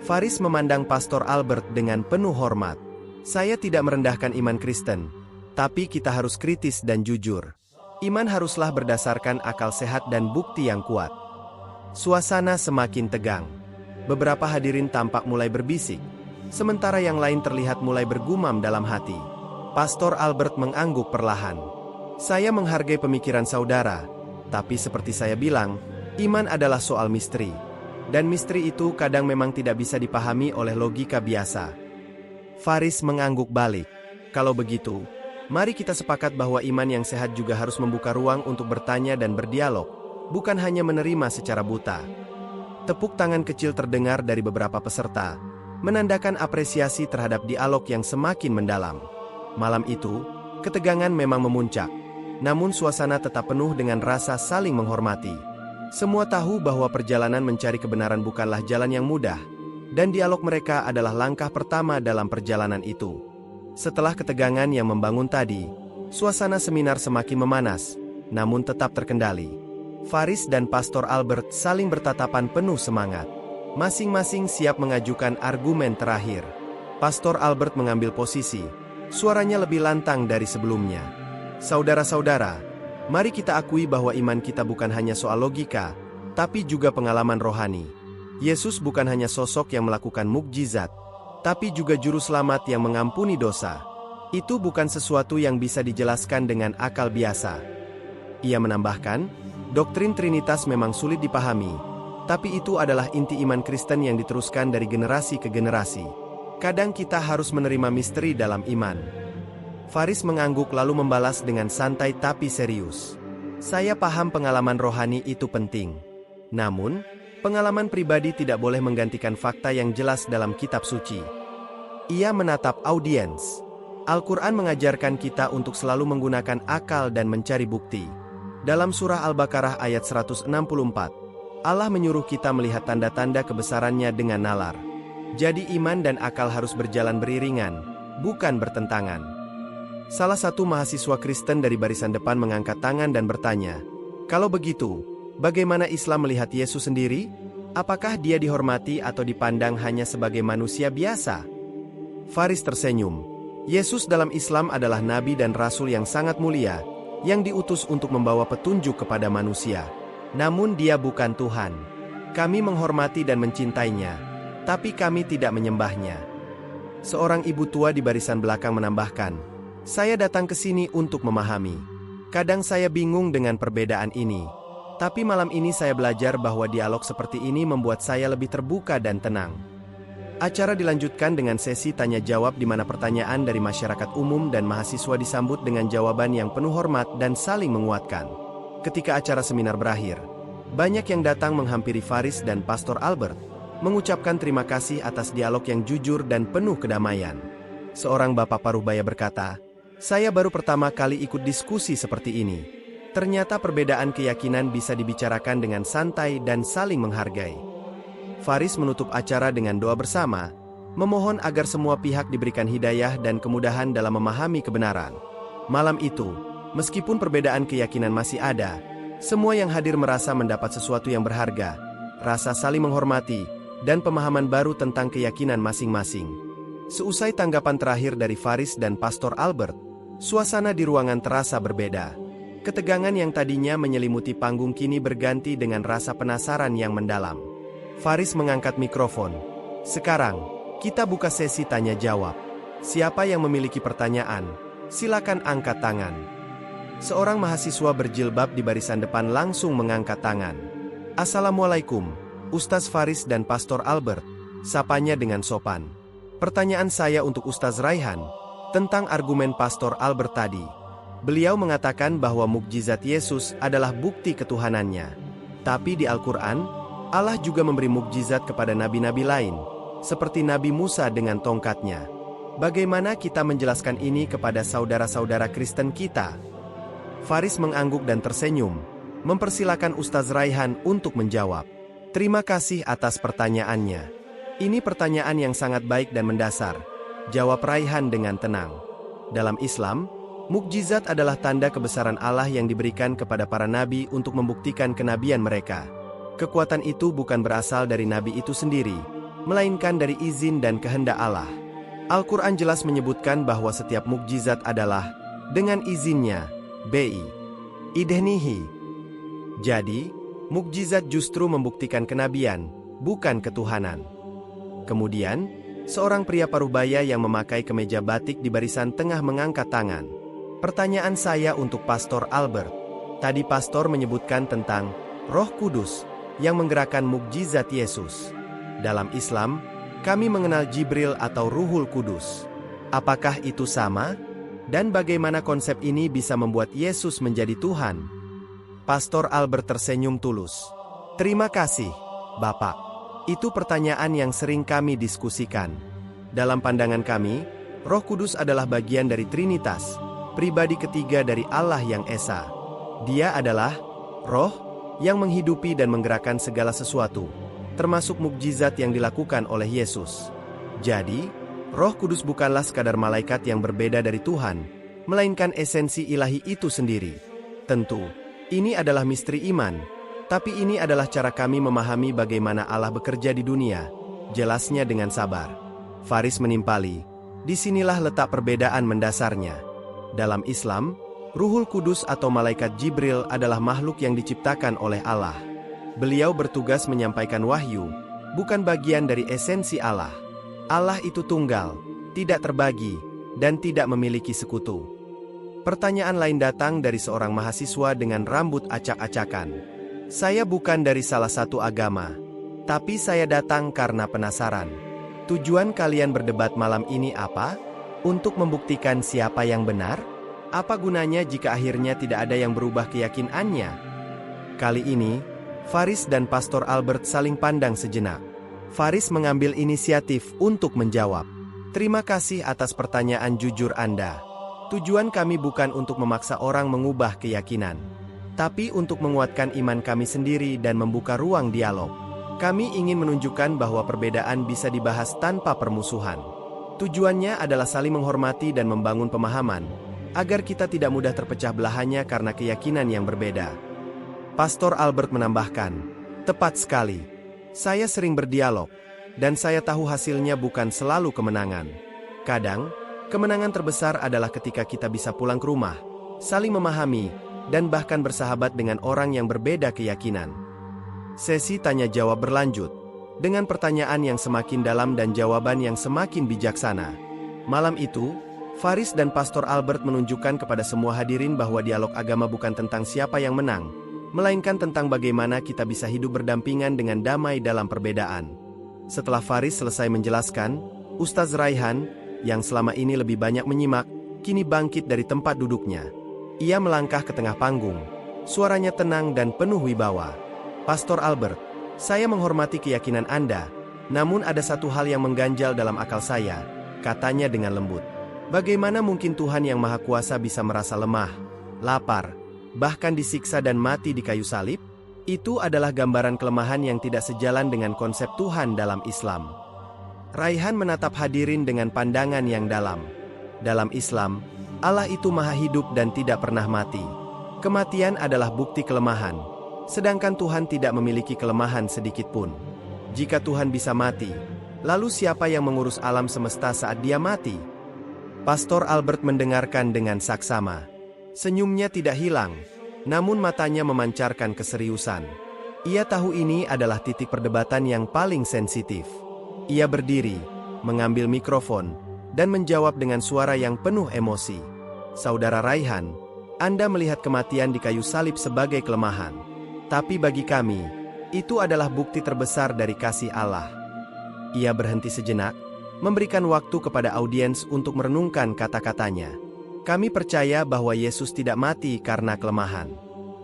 Faris memandang Pastor Albert dengan penuh hormat. Saya tidak merendahkan iman Kristen, tapi kita harus kritis dan jujur. Iman haruslah berdasarkan akal sehat dan bukti yang kuat. Suasana semakin tegang. Beberapa hadirin tampak mulai berbisik, sementara yang lain terlihat mulai bergumam dalam hati. Pastor Albert mengangguk perlahan. Saya menghargai pemikiran saudara, tapi seperti saya bilang, iman adalah soal misteri. Dan misteri itu kadang memang tidak bisa dipahami oleh logika biasa. Faris mengangguk balik. Kalau begitu, mari kita sepakat bahwa iman yang sehat juga harus membuka ruang untuk bertanya dan berdialog, bukan hanya menerima secara buta. Tepuk tangan kecil terdengar dari beberapa peserta, menandakan apresiasi terhadap dialog yang semakin mendalam. Malam itu, ketegangan memang memuncak, namun suasana tetap penuh dengan rasa saling menghormati. Semua tahu bahwa perjalanan mencari kebenaran bukanlah jalan yang mudah, dan dialog mereka adalah langkah pertama dalam perjalanan itu. Setelah ketegangan yang membangun tadi, suasana seminar semakin memanas, namun tetap terkendali. Faris dan Pastor Albert saling bertatapan penuh semangat. Masing-masing siap mengajukan argumen terakhir. Pastor Albert mengambil posisi. Suaranya lebih lantang dari sebelumnya. Saudara-saudara, mari kita akui bahwa iman kita bukan hanya soal logika, tapi juga pengalaman rohani. Yesus bukan hanya sosok yang melakukan mukjizat, tapi juga juru selamat yang mengampuni dosa. Itu bukan sesuatu yang bisa dijelaskan dengan akal biasa. Ia menambahkan, doktrin Trinitas memang sulit dipahami, tapi itu adalah inti iman Kristen yang diteruskan dari generasi ke generasi. Kadang kita harus menerima misteri dalam iman. Faris mengangguk lalu membalas dengan santai tapi serius. Saya paham pengalaman rohani itu penting. Namun, pengalaman pribadi tidak boleh menggantikan fakta yang jelas dalam kitab suci. Ia menatap audiens. Al-Quran mengajarkan kita untuk selalu menggunakan akal dan mencari bukti. Dalam surah Al-Baqarah ayat 164, Allah menyuruh kita melihat tanda-tanda kebesarannya dengan nalar. Jadi iman dan akal harus berjalan beriringan, bukan bertentangan. Salah satu mahasiswa Kristen dari barisan depan mengangkat tangan dan bertanya, "Kalau begitu, bagaimana Islam melihat Yesus sendiri? Apakah dia dihormati atau dipandang hanya sebagai manusia biasa?" Faris tersenyum. Yesus dalam Islam adalah nabi dan rasul yang sangat mulia, yang diutus untuk membawa petunjuk kepada manusia. Namun dia bukan Tuhan. Kami menghormati dan mencintainya, tapi kami tidak menyembahnya. Seorang ibu tua di barisan belakang menambahkan, "Saya datang ke sini untuk memahami. Kadang saya bingung dengan perbedaan ini. Tapi malam ini saya belajar bahwa dialog seperti ini membuat saya lebih terbuka dan tenang." Acara dilanjutkan dengan sesi tanya-jawab di mana pertanyaan dari masyarakat umum dan mahasiswa disambut dengan jawaban yang penuh hormat dan saling menguatkan. Ketika acara seminar berakhir, banyak yang datang menghampiri Faris dan Pastor Albert, mengucapkan terima kasih atas dialog yang jujur dan penuh kedamaian. Seorang bapak paruhbaya berkata, "Saya baru pertama kali ikut diskusi seperti ini. Ternyata perbedaan keyakinan bisa dibicarakan dengan santai dan saling menghargai." Faris menutup acara dengan doa bersama, memohon agar semua pihak diberikan hidayah dan kemudahan dalam memahami kebenaran. Malam itu, meskipun perbedaan keyakinan masih ada, semua yang hadir merasa mendapat sesuatu yang berharga, rasa saling menghormati, dan pemahaman baru tentang keyakinan masing-masing. Seusai tanggapan terakhir dari Faris dan Pastor Albert, suasana di ruangan terasa berbeda. Ketegangan yang tadinya menyelimuti panggung kini berganti dengan rasa penasaran yang mendalam. Faris mengangkat mikrofon. "Sekarang, kita buka sesi tanya-jawab. Siapa yang memiliki pertanyaan, silakan angkat tangan." Seorang mahasiswa berjilbab di barisan depan langsung mengangkat tangan. "Assalamualaikum, Ustaz Faris dan Pastor Albert," sapanya dengan sopan. "Pertanyaan saya untuk Ustaz Raihan, tentang argumen Pastor Albert tadi. Beliau mengatakan bahwa mukjizat Yesus adalah bukti ketuhanannya. Tapi di Al-Quran, Allah juga memberi mukjizat kepada nabi-nabi lain, seperti Nabi Musa dengan tongkatnya. Bagaimana kita menjelaskan ini kepada saudara-saudara Kristen kita?" Faris mengangguk dan tersenyum, mempersilakan Ustaz Raihan untuk menjawab. "Terima kasih atas pertanyaannya. Ini pertanyaan yang sangat baik dan mendasar," jawab Raihan dengan tenang. Dalam Islam, mukjizat adalah tanda kebesaran Allah yang diberikan kepada para nabi untuk membuktikan kenabian mereka. Kekuatan itu bukan berasal dari nabi itu sendiri, melainkan dari izin dan kehendak Allah. Al-Quran jelas menyebutkan bahwa setiap mukjizat adalah dengan izinnya, bi idhnihi. Jadi, mukjizat justru membuktikan kenabian, bukan ketuhanan. Kemudian, seorang pria paruhbaya yang memakai kemeja batik di barisan tengah mengangkat tangan. "Pertanyaan saya untuk Pastor Albert. Tadi pastor menyebutkan tentang Roh Kudus yang menggerakkan mukjizat Yesus. Dalam Islam, kami mengenal Jibril atau Ruhul Kudus. Apakah itu sama? Dan bagaimana konsep ini bisa membuat Yesus menjadi Tuhan?" Pastor Albert tersenyum tulus. "Terima kasih, Bapak. Itu pertanyaan yang sering kami diskusikan. Dalam pandangan kami, Roh Kudus adalah bagian dari Trinitas, pribadi ketiga dari Allah yang Esa. Dia adalah Roh yang menghidupi dan menggerakkan segala sesuatu, termasuk mukjizat yang dilakukan oleh Yesus. Jadi, Roh Kudus bukanlah sekadar malaikat yang berbeda dari Tuhan, melainkan esensi ilahi itu sendiri. Tentu, ini adalah misteri iman, tapi ini adalah cara kami memahami bagaimana Allah bekerja di dunia," jelasnya dengan sabar. Faris menimpali, "Disinilah letak perbedaan mendasarnya. Dalam Islam, Ruhul Kudus atau Malaikat Jibril adalah makhluk yang diciptakan oleh Allah. Beliau bertugas menyampaikan wahyu, bukan bagian dari esensi Allah. Allah itu tunggal, tidak terbagi, dan tidak memiliki sekutu." Pertanyaan lain datang dari seorang mahasiswa dengan rambut acak-acakan. "Saya bukan dari salah satu agama, tapi saya datang karena penasaran. Tujuan kalian berdebat malam ini apa? Untuk membuktikan siapa yang benar? Apa gunanya jika akhirnya tidak ada yang berubah keyakinannya?" Kali ini, Faris dan Pastor Albert saling pandang sejenak. Faris mengambil inisiatif untuk menjawab. "Terima kasih atas pertanyaan jujur Anda. Tujuan kami bukan untuk memaksa orang mengubah keyakinan, tapi untuk menguatkan iman kami sendiri dan membuka ruang dialog. Kami ingin menunjukkan bahwa perbedaan bisa dibahas tanpa permusuhan. Tujuannya adalah saling menghormati dan membangun pemahaman, agar kita tidak mudah terpecah belah hanya karena keyakinan yang berbeda. Pastor Albert menambahkan, "Tepat sekali. Saya sering berdialog, dan saya tahu hasilnya bukan selalu kemenangan. Kadang, kemenangan terbesar adalah ketika kita bisa pulang ke rumah, saling memahami, dan bahkan bersahabat dengan orang yang berbeda keyakinan." Sesi tanya jawab berlanjut, dengan pertanyaan yang semakin dalam dan jawaban yang semakin bijaksana. Malam itu, Faris dan Pastor Albert menunjukkan kepada semua hadirin bahwa dialog agama bukan tentang siapa yang menang, melainkan tentang bagaimana kita bisa hidup berdampingan dengan damai dalam perbedaan. Setelah Faris selesai menjelaskan, Ustaz Raihan, yang selama ini lebih banyak menyimak, kini bangkit dari tempat duduknya. Ia melangkah ke tengah panggung, suaranya tenang dan penuh wibawa. "Pastor Albert, saya menghormati keyakinan Anda, namun ada satu hal yang mengganjal dalam akal saya," katanya dengan lembut. "Bagaimana mungkin Tuhan yang Maha Kuasa bisa merasa lemah, lapar, bahkan disiksa dan mati di kayu salib? Itu adalah gambaran kelemahan yang tidak sejalan dengan konsep Tuhan dalam Islam." Raihan menatap hadirin dengan pandangan yang dalam. Dalam Islam, Allah itu maha hidup dan tidak pernah mati. Kematian adalah bukti kelemahan, sedangkan Tuhan tidak memiliki kelemahan sedikit pun. Jika Tuhan bisa mati, lalu siapa yang mengurus alam semesta saat Dia mati? Pastor Albert mendengarkan dengan saksama. Senyumnya tidak hilang, namun matanya memancarkan keseriusan. Ia tahu ini adalah titik perdebatan yang paling sensitif. Ia berdiri, mengambil mikrofon, dan menjawab dengan suara yang penuh emosi. "Saudara Raihan, Anda melihat kematian di kayu salib sebagai kelemahan. Tapi bagi kami, itu adalah bukti terbesar dari kasih Allah." Ia berhenti sejenak, memberikan waktu kepada audiens untuk merenungkan kata-katanya. "Kami percaya bahwa Yesus tidak mati karena kelemahan.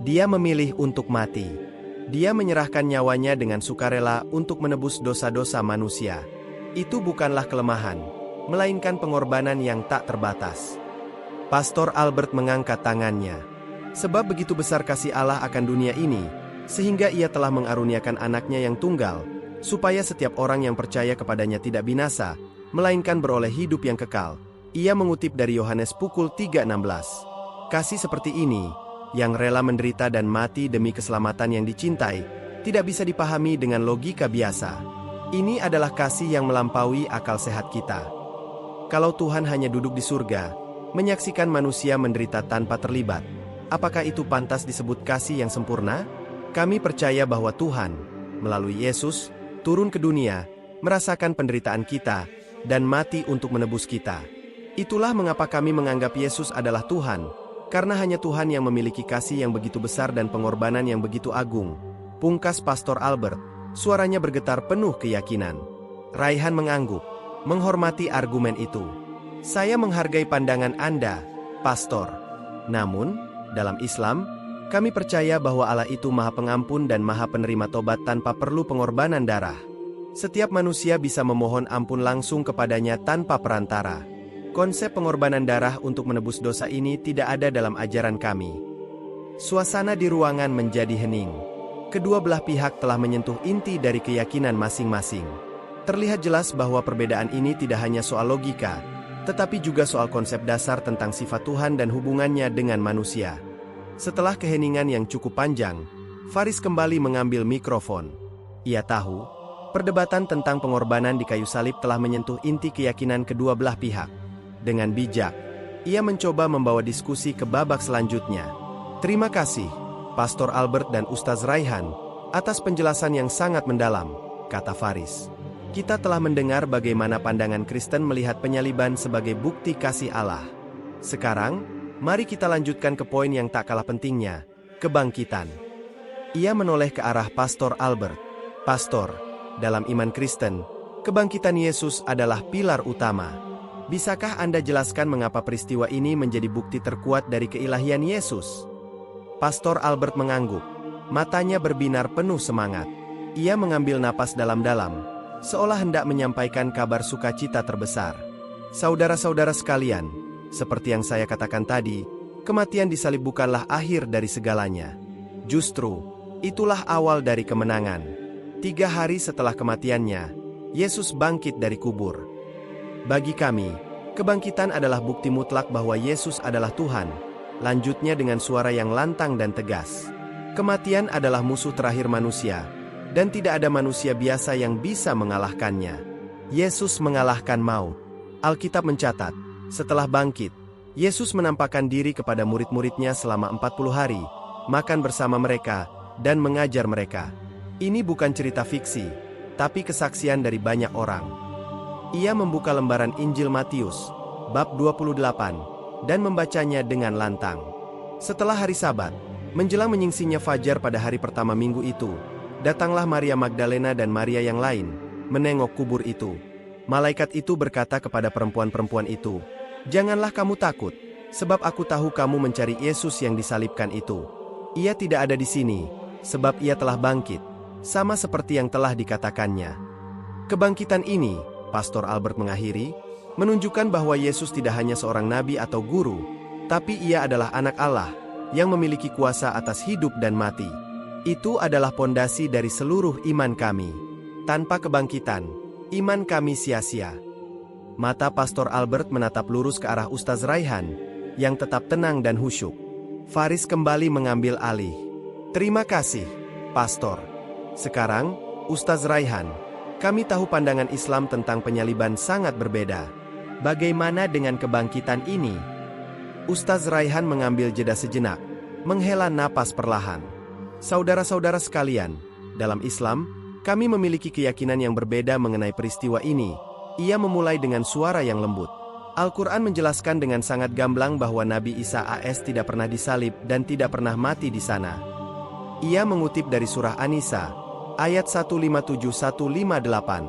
Dia memilih untuk mati. Dia menyerahkan nyawanya dengan sukarela untuk menebus dosa-dosa manusia. Itu bukanlah kelemahan, melainkan pengorbanan yang tak terbatas." Pastor Albert mengangkat tangannya. "Sebab begitu besar kasih Allah akan dunia ini, sehingga Ia telah mengaruniakan anaknya yang tunggal, supaya setiap orang yang percaya kepadanya tidak binasa, melainkan beroleh hidup yang kekal." Ia mengutip dari Yohanes pukul 3:16. Kasih seperti ini, yang rela menderita dan mati demi keselamatan yang dicintai, tidak bisa dipahami dengan logika biasa. Ini adalah kasih yang melampaui akal sehat kita. Kalau Tuhan hanya duduk di surga, menyaksikan manusia menderita tanpa terlibat, apakah itu pantas disebut kasih yang sempurna? Kami percaya bahwa Tuhan, melalui Yesus, turun ke dunia, merasakan penderitaan kita, dan mati untuk menebus kita. Itulah mengapa kami menganggap Yesus adalah Tuhan, karena hanya Tuhan yang memiliki kasih yang begitu besar dan pengorbanan yang begitu agung. Pungkas Pastor Albert, suaranya bergetar penuh keyakinan. Raihan mengangguk, menghormati argumen itu. "Saya menghargai pandangan Anda, Pastor. Namun, dalam Islam, kami percaya bahwa Allah itu Maha Pengampun dan Maha Penerima tobat tanpa perlu pengorbanan darah. Setiap manusia bisa memohon ampun langsung kepadanya tanpa perantara. Konsep pengorbanan darah untuk menebus dosa ini tidak ada dalam ajaran kami." Suasana di ruangan menjadi hening. Kedua belah pihak telah menyentuh inti dari keyakinan masing-masing. Terlihat jelas bahwa perbedaan ini tidak hanya soal logika, tetapi juga soal konsep dasar tentang sifat Tuhan dan hubungannya dengan manusia. Setelah keheningan yang cukup panjang, Faris kembali mengambil mikrofon. Ia tahu, perdebatan tentang pengorbanan di kayu salib telah menyentuh inti keyakinan kedua belah pihak. Dengan bijak, ia mencoba membawa diskusi ke babak selanjutnya. "Terima kasih, Pastor Albert dan Ustaz Raihan, atas penjelasan yang sangat mendalam," kata Faris. "Kita telah mendengar bagaimana pandangan Kristen melihat penyaliban sebagai bukti kasih Allah. Sekarang, mari kita lanjutkan ke poin yang tak kalah pentingnya, kebangkitan." Ia menoleh ke arah Pastor Albert. "Pastor, dalam iman Kristen, kebangkitan Yesus adalah pilar utama. Bisakah Anda jelaskan mengapa peristiwa ini menjadi bukti terkuat dari keilahian Yesus?" Pastor Albert mengangguk. Matanya berbinar penuh semangat. Ia mengambil napas dalam-dalam, seolah hendak menyampaikan kabar sukacita terbesar. "Saudara-saudara sekalian, seperti yang saya katakan tadi, kematian di salib bukanlah akhir dari segalanya. Justru, itulah awal dari kemenangan. 3 hari setelah kematiannya, Yesus bangkit dari kubur. Bagi kami, kebangkitan adalah bukti mutlak bahwa Yesus adalah Tuhan. Lanjutnya dengan suara yang lantang dan tegas. Kematian adalah musuh terakhir manusia, dan tidak ada manusia biasa yang bisa mengalahkannya. Yesus mengalahkan maut. Alkitab mencatat, setelah bangkit, Yesus menampakkan diri kepada murid-muridnya selama 40 hari, makan bersama mereka, dan mengajar mereka. Ini bukan cerita fiksi, tapi kesaksian dari banyak orang. Ia membuka lembaran Injil Matius, bab 28, dan membacanya dengan lantang. Setelah hari Sabat, menjelang menyingsinya fajar pada hari pertama minggu itu, datanglah Maria Magdalena dan Maria yang lain, menengok kubur itu. Malaikat itu berkata kepada perempuan-perempuan itu, "Janganlah kamu takut, sebab aku tahu kamu mencari Yesus yang disalibkan itu. Ia tidak ada di sini, sebab ia telah bangkit, sama seperti yang telah dikatakannya." Kebangkitan ini, Pastor Albert mengakhiri, menunjukkan bahwa Yesus tidak hanya seorang nabi atau guru, tapi ia adalah anak Allah, yang memiliki kuasa atas hidup dan mati. Itu adalah pondasi dari seluruh iman kami. Tanpa kebangkitan, iman kami sia-sia. Mata Pastor Albert menatap lurus ke arah Ustaz Raihan, yang tetap tenang dan khusyuk. Faris kembali mengambil alih. "Terima kasih, Pastor. Sekarang, Ustaz Raihan, kami tahu pandangan Islam tentang penyaliban sangat berbeda. Bagaimana dengan kebangkitan ini?" Ustaz Raihan mengambil jeda sejenak, menghela napas perlahan. "Saudara-saudara sekalian, dalam Islam, kami memiliki keyakinan yang berbeda mengenai peristiwa ini." Ia memulai dengan suara yang lembut. Al-Quran menjelaskan dengan sangat gamblang bahwa Nabi Isa AS tidak pernah disalib dan tidak pernah mati di sana. Ia mengutip dari surah An-Nisa, ayat 157-158.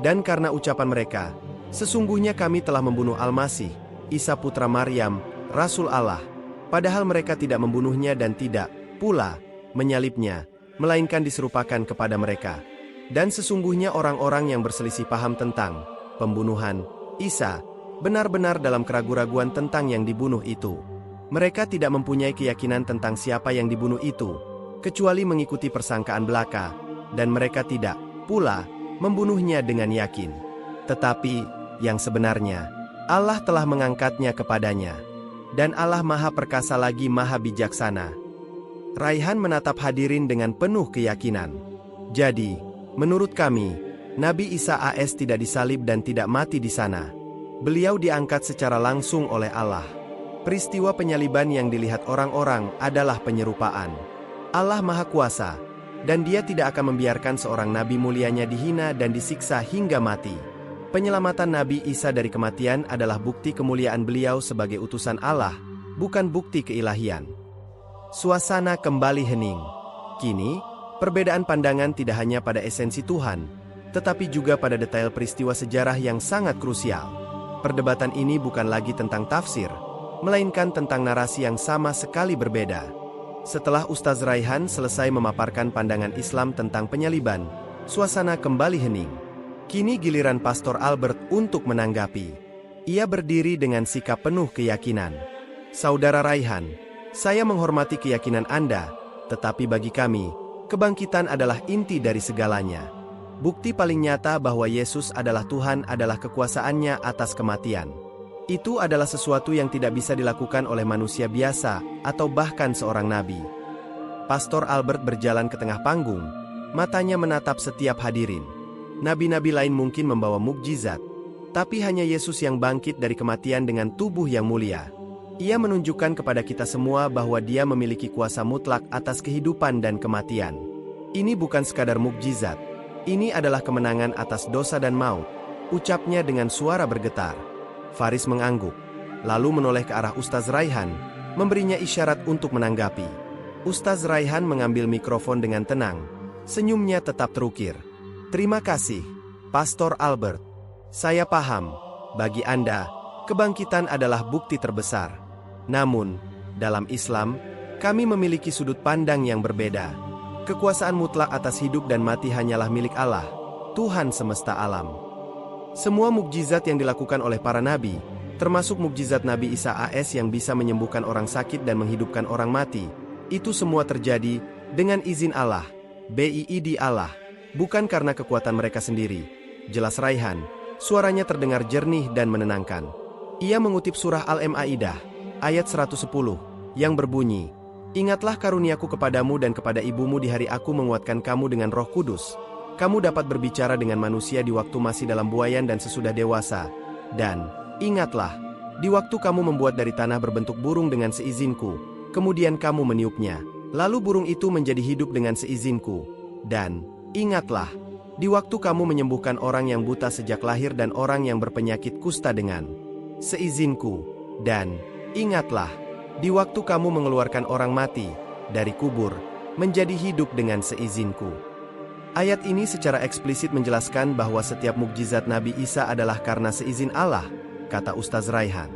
"Dan karena ucapan mereka, sesungguhnya kami telah membunuh Al-Masih, Isa putra Maryam, Rasul Allah, padahal mereka tidak membunuhnya dan tidak pula menyalibnya, melainkan diserupakan kepada mereka. Dan sesungguhnya orang-orang yang berselisih paham tentang pembunuhan Isa benar-benar dalam keraguan-raguan tentang yang dibunuh itu. Mereka tidak mempunyai keyakinan tentang siapa yang dibunuh itu, kecuali mengikuti persangkaan belaka, dan mereka tidak pula membunuhnya dengan yakin. Tetapi yang sebenarnya, Allah telah mengangkatnya kepadanya, dan Allah Maha Perkasa lagi Maha Bijaksana." Raihan menatap hadirin dengan penuh keyakinan. "Jadi, menurut kami, Nabi Isa AS tidak disalib dan tidak mati di sana. Beliau diangkat secara langsung oleh Allah. Peristiwa penyaliban yang dilihat orang-orang adalah penyerupaan. Allah Maha Kuasa, dan Dia tidak akan membiarkan seorang nabi mulianya dihina dan disiksa hingga mati. Penyelamatan Nabi Isa dari kematian adalah bukti kemuliaan beliau sebagai utusan Allah, bukan bukti keilahian." Suasana kembali hening. Kini, perbedaan pandangan tidak hanya pada esensi Tuhan, tetapi juga pada detail peristiwa sejarah yang sangat krusial. Perdebatan ini bukan lagi tentang tafsir, melainkan tentang narasi yang sama sekali berbeda. Setelah Ustaz Raihan selesai memaparkan pandangan Islam tentang penyaliban, suasana kembali hening. Kini giliran Pastor Albert untuk menanggapi. Ia berdiri dengan sikap penuh keyakinan. "Saudara Raihan, saya menghormati keyakinan Anda, tetapi bagi kami, kebangkitan adalah inti dari segalanya. Bukti paling nyata bahwa Yesus adalah Tuhan adalah kekuasaannya atas kematian. Itu adalah sesuatu yang tidak bisa dilakukan oleh manusia biasa atau bahkan seorang nabi." Pastor Albert berjalan ke tengah panggung, matanya menatap setiap hadirin. Nabi-nabi lain mungkin membawa mukjizat, tapi hanya Yesus yang bangkit dari kematian dengan tubuh yang mulia. Ia menunjukkan kepada kita semua bahwa Dia memiliki kuasa mutlak atas kehidupan dan kematian. Ini bukan sekadar mukjizat. Ini adalah kemenangan atas dosa dan maut, ucapnya dengan suara bergetar. Faris mengangguk, lalu menoleh ke arah Ustaz Raihan, memberinya isyarat untuk menanggapi. Ustaz Raihan mengambil mikrofon dengan tenang, senyumnya tetap terukir. "Terima kasih, Pastor Albert. Saya paham, bagi Anda, kebangkitan adalah bukti terbesar. Namun, dalam Islam, kami memiliki sudut pandang yang berbeda. Kekuasaan mutlak atas hidup dan mati hanyalah milik Allah, Tuhan semesta alam. Semua mukjizat yang dilakukan oleh para nabi, termasuk mukjizat Nabi Isa AS yang bisa menyembuhkan orang sakit dan menghidupkan orang mati, itu semua terjadi dengan izin Allah, BIID Allah, bukan karena kekuatan mereka sendiri. Jelas Raihan, suaranya terdengar jernih dan menenangkan. Ia mengutip surah Al-Maidah, ayat 110, yang berbunyi, "Ingatlah karuniaku kepadamu dan kepada ibumu di hari aku menguatkan kamu dengan Roh Kudus. Kamu dapat berbicara dengan manusia di waktu masih dalam buayan dan sesudah dewasa. Dan, ingatlah, di waktu kamu membuat dari tanah berbentuk burung dengan seizinku, kemudian kamu meniupnya. Lalu burung itu menjadi hidup dengan seizinku. Dan, ingatlah, di waktu kamu menyembuhkan orang yang buta sejak lahir dan orang yang berpenyakit kusta dengan seizinku. Dan, ingatlah, di waktu kamu mengeluarkan orang mati dari kubur menjadi hidup dengan seizinku." Ayat ini secara eksplisit menjelaskan bahwa setiap mukjizat Nabi Isa adalah karena seizin Allah, kata Ustaz Raihan.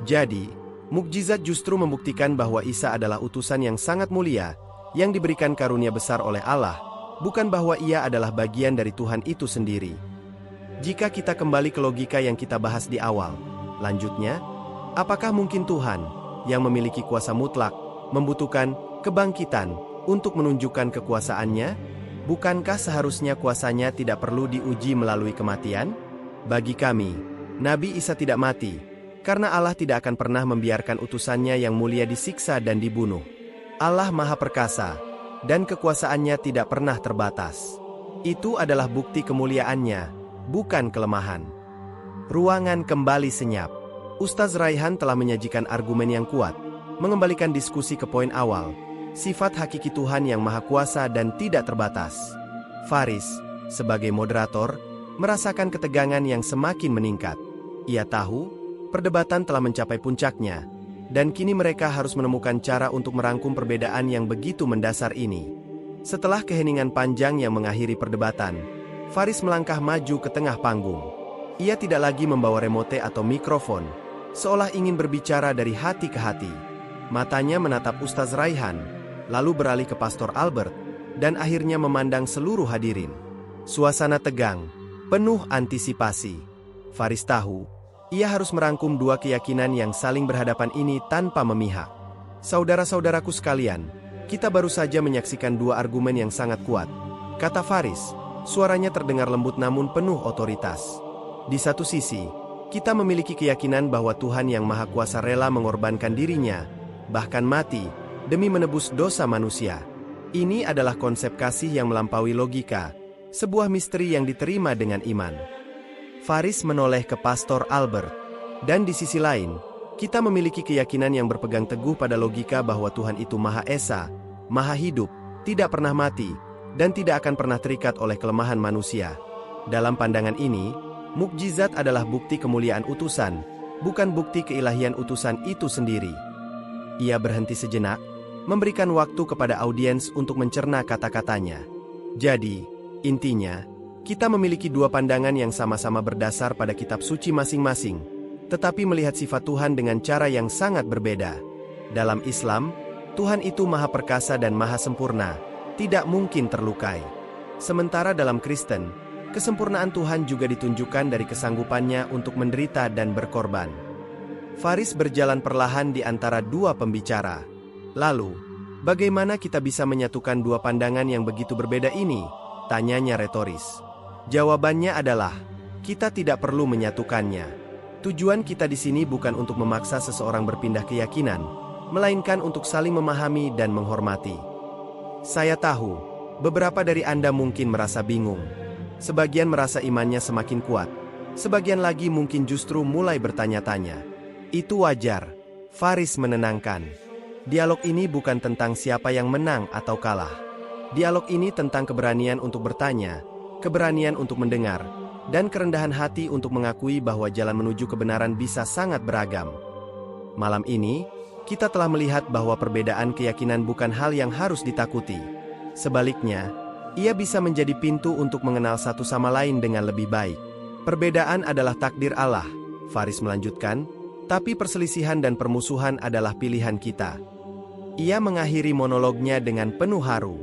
Jadi, mukjizat justru membuktikan bahwa Isa adalah utusan yang sangat mulia, yang diberikan karunia besar oleh Allah, bukan bahwa ia adalah bagian dari Tuhan itu sendiri. Jika kita kembali ke logika yang kita bahas di awal, lanjutnya, apakah mungkin Tuhan, yang memiliki kuasa mutlak, membutuhkan kebangkitan untuk menunjukkan kekuasaannya? Bukankah seharusnya kuasanya tidak perlu diuji melalui kematian? Bagi kami, Nabi Isa tidak mati, karena Allah tidak akan pernah membiarkan utusannya yang mulia disiksa dan dibunuh. Allah Maha Perkasa, dan kekuasaannya tidak pernah terbatas. Itu adalah bukti kemuliaannya, bukan kelemahan. Ruangan kembali senyap. Ustaz Raihan telah menyajikan argumen yang kuat, mengembalikan diskusi ke poin awal, sifat hakiki Tuhan yang maha kuasa dan tidak terbatas. Faris, sebagai moderator, merasakan ketegangan yang semakin meningkat. Ia tahu, perdebatan telah mencapai puncaknya, dan kini mereka harus menemukan cara untuk merangkum perbedaan yang begitu mendasar ini. Setelah keheningan panjang yang mengakhiri perdebatan, Faris melangkah maju ke tengah panggung. Ia tidak lagi membawa remote atau mikrofon, seolah ingin berbicara dari hati ke hati. Matanya menatap Ustaz Raihan, lalu beralih ke Pastor Albert, dan akhirnya memandang seluruh hadirin. Suasana tegang, penuh antisipasi. Faris tahu, ia harus merangkum dua keyakinan yang saling berhadapan ini tanpa memihak. "Saudara-saudaraku sekalian, kita baru saja menyaksikan dua argumen yang sangat kuat," kata Faris, suaranya terdengar lembut namun penuh otoritas. "Di satu sisi, kita memiliki keyakinan bahwa Tuhan yang Maha Kuasa rela mengorbankan dirinya, bahkan mati, demi menebus dosa manusia. Ini adalah konsep kasih yang melampaui logika, sebuah misteri yang diterima dengan iman." Faris menoleh ke Pastor Albert. "Dan di sisi lain, kita memiliki keyakinan yang berpegang teguh pada logika bahwa Tuhan itu Maha Esa, Maha Hidup, tidak pernah mati, dan tidak akan pernah terikat oleh kelemahan manusia. Dalam pandangan ini, mukjizat adalah bukti kemuliaan utusan, bukan bukti keilahian utusan itu sendiri." Ia berhenti sejenak, memberikan waktu kepada audiens untuk mencerna kata-katanya. Jadi, intinya, kita memiliki dua pandangan yang sama-sama berdasar pada kitab suci masing-masing, tetapi melihat sifat Tuhan dengan cara yang sangat berbeda. Dalam Islam, Tuhan itu Maha Perkasa dan Maha Sempurna, tidak mungkin terlukai. Sementara dalam Kristen, kesempurnaan Tuhan juga ditunjukkan dari kesanggupannya untuk menderita dan berkorban. Faris berjalan perlahan di antara dua pembicara. "Lalu, bagaimana kita bisa menyatukan dua pandangan yang begitu berbeda ini?" tanyanya retoris. Jawabannya adalah, kita tidak perlu menyatukannya. Tujuan kita di sini bukan untuk memaksa seseorang berpindah keyakinan, melainkan untuk saling memahami dan menghormati. Saya tahu, beberapa dari Anda mungkin merasa bingung. Sebagian merasa imannya semakin kuat, sebagian lagi mungkin justru mulai bertanya-tanya. Itu wajar, Faris menenangkan. Dialog ini bukan tentang siapa yang menang atau kalah. Dialog ini tentang keberanian untuk bertanya, keberanian untuk mendengar, dan kerendahan hati untuk mengakui bahwa jalan menuju kebenaran bisa sangat beragam. Malam ini, kita telah melihat bahwa perbedaan keyakinan bukan hal yang harus ditakuti. Sebaliknya, ia bisa menjadi pintu untuk mengenal satu sama lain dengan lebih baik. Perbedaan adalah takdir Allah, Faris melanjutkan, tapi perselisihan dan permusuhan adalah pilihan kita. Ia mengakhiri monolognya dengan penuh haru.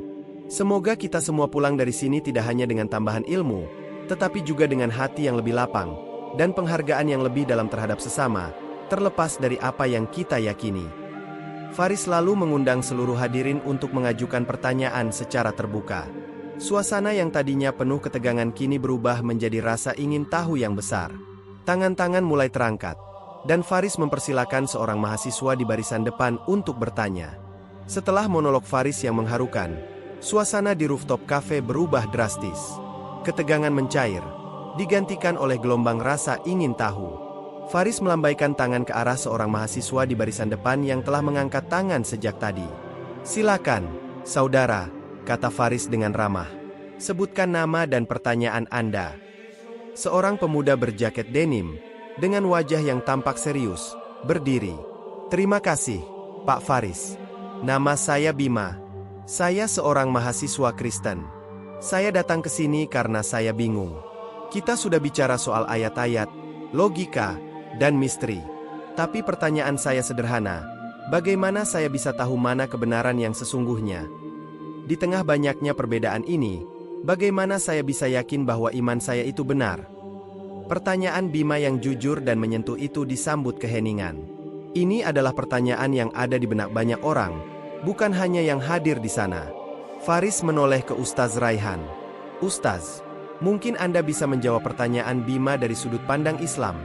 Semoga kita semua pulang dari sini tidak hanya dengan tambahan ilmu, tetapi juga dengan hati yang lebih lapang, dan penghargaan yang lebih dalam terhadap sesama, terlepas dari apa yang kita yakini. Faris lalu mengundang seluruh hadirin untuk mengajukan pertanyaan secara terbuka. Suasana yang tadinya penuh ketegangan kini berubah menjadi rasa ingin tahu yang besar. Tangan-tangan mulai terangkat, dan Faris mempersilakan seorang mahasiswa di barisan depan untuk bertanya. Setelah monolog Faris yang mengharukan, suasana di rooftop cafe berubah drastis. Ketegangan mencair, digantikan oleh gelombang rasa ingin tahu. Faris melambaikan tangan ke arah seorang mahasiswa di barisan depan yang telah mengangkat tangan sejak tadi. "Silakan, saudara," kata Faris dengan ramah. "Sebutkan nama dan pertanyaan Anda." Seorang pemuda berjaket denim, dengan wajah yang tampak serius, berdiri. "Terima kasih, Pak Faris. Nama saya Bima. Saya seorang mahasiswa Kristen. Saya datang ke sini karena saya bingung. Kita sudah bicara soal ayat-ayat, logika, dan misteri. Tapi pertanyaan saya sederhana, bagaimana saya bisa tahu mana kebenaran yang sesungguhnya? Di tengah banyaknya perbedaan ini, bagaimana saya bisa yakin bahwa iman saya itu benar?" Pertanyaan Bima yang jujur dan menyentuh itu disambut keheningan. Ini adalah pertanyaan yang ada di benak banyak orang, bukan hanya yang hadir di sana. Faris menoleh ke Ustaz Raihan. "Ustaz, mungkin Anda bisa menjawab pertanyaan Bima dari sudut pandang Islam."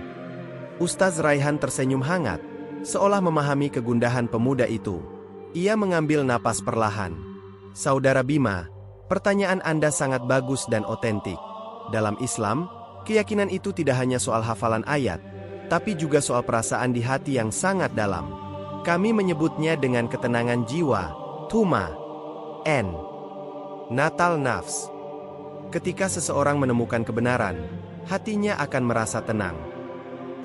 Ustaz Raihan tersenyum hangat, seolah memahami kegundahan pemuda itu. Ia mengambil napas perlahan. "Saudara Bima, pertanyaan Anda sangat bagus dan otentik. Dalam Islam, keyakinan itu tidak hanya soal hafalan ayat, tapi juga soal perasaan di hati yang sangat dalam. Kami menyebutnya dengan ketenangan jiwa, Tuma, N. Natal nafs. Ketika seseorang menemukan kebenaran, hatinya akan merasa tenang.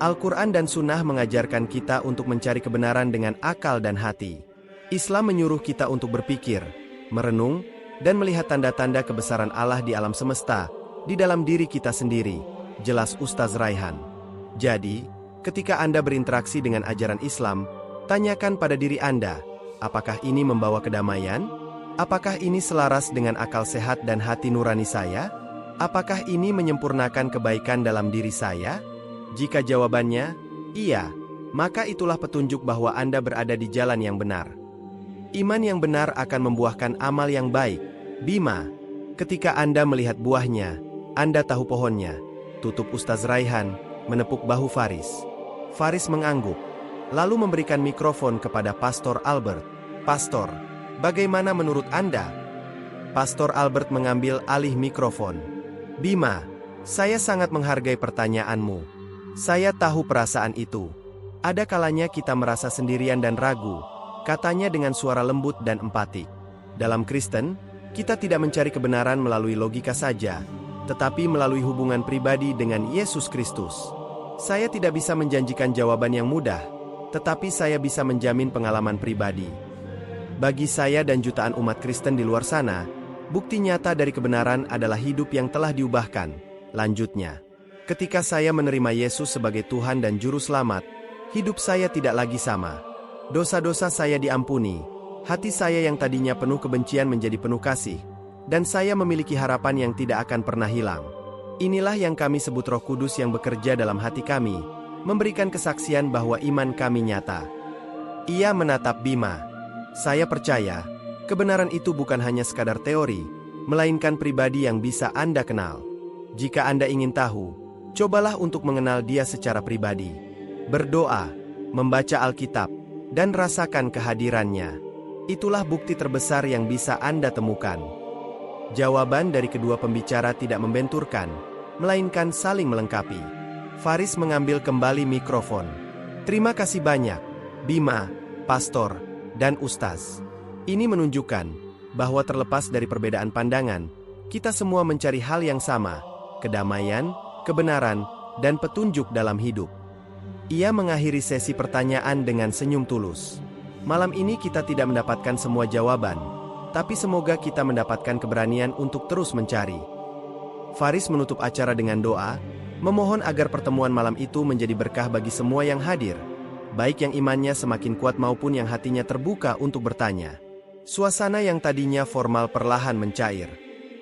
Al-Quran dan Sunnah mengajarkan kita untuk mencari kebenaran dengan akal dan hati. Islam menyuruh kita untuk berpikir, merenung, dan melihat tanda-tanda kebesaran Allah di alam semesta, di dalam diri kita sendiri, jelas Ustaz Raihan. Jadi, ketika Anda berinteraksi dengan ajaran Islam, tanyakan pada diri Anda, apakah ini membawa kedamaian? Apakah ini selaras dengan akal sehat dan hati nurani saya? Apakah ini menyempurnakan kebaikan dalam diri saya? Jika jawabannya, iya, maka itulah petunjuk bahwa Anda berada di jalan yang benar. Iman yang benar akan membuahkan amal yang baik. Bima, ketika Anda melihat buahnya, Anda tahu pohonnya. Tutup Ustaz Raihan, menepuk bahu Faris. Faris mengangguk, lalu memberikan mikrofon kepada Pastor Albert. "Pastor, bagaimana menurut Anda?" Pastor Albert mengambil alih mikrofon. "Bima, saya sangat menghargai pertanyaanmu. Saya tahu perasaan itu. Ada kalanya kita merasa sendirian dan ragu," katanya dengan suara lembut dan empatik. "Dalam Kristen, kita tidak mencari kebenaran melalui logika saja, tetapi melalui hubungan pribadi dengan Yesus Kristus. Saya tidak bisa menjanjikan jawaban yang mudah, tetapi saya bisa menjamin pengalaman pribadi. Bagi saya dan jutaan umat Kristen di luar sana, bukti nyata dari kebenaran adalah hidup yang telah diubahkan." Lanjutnya, "Ketika saya menerima Yesus sebagai Tuhan dan Juru Selamat, hidup saya tidak lagi sama. Dosa-dosa saya diampuni, hati saya yang tadinya penuh kebencian menjadi penuh kasih, dan saya memiliki harapan yang tidak akan pernah hilang. Inilah yang kami sebut Roh Kudus yang bekerja dalam hati kami, memberikan kesaksian bahwa iman kami nyata." Ia menatap Bima. "Saya percaya, kebenaran itu bukan hanya sekadar teori, melainkan pribadi yang bisa Anda kenal. Jika Anda ingin tahu, cobalah untuk mengenal dia secara pribadi. Berdoa, membaca Alkitab, dan rasakan kehadirannya. Itulah bukti terbesar yang bisa Anda temukan." Jawaban dari kedua pembicara tidak membenturkan, melainkan saling melengkapi. Faris mengambil kembali mikrofon. "Terima kasih banyak, Bima, Pastor, dan Ustaz. Ini menunjukkan bahwa terlepas dari perbedaan pandangan, kita semua mencari hal yang sama, kedamaian, kebenaran, dan petunjuk dalam hidup." Ia mengakhiri sesi pertanyaan dengan senyum tulus. "Malam ini kita tidak mendapatkan semua jawaban, tapi semoga kita mendapatkan keberanian untuk terus mencari." Faris menutup acara dengan doa, memohon agar pertemuan malam itu menjadi berkah bagi semua yang hadir, baik yang imannya semakin kuat maupun yang hatinya terbuka untuk bertanya. Suasana yang tadinya formal perlahan mencair.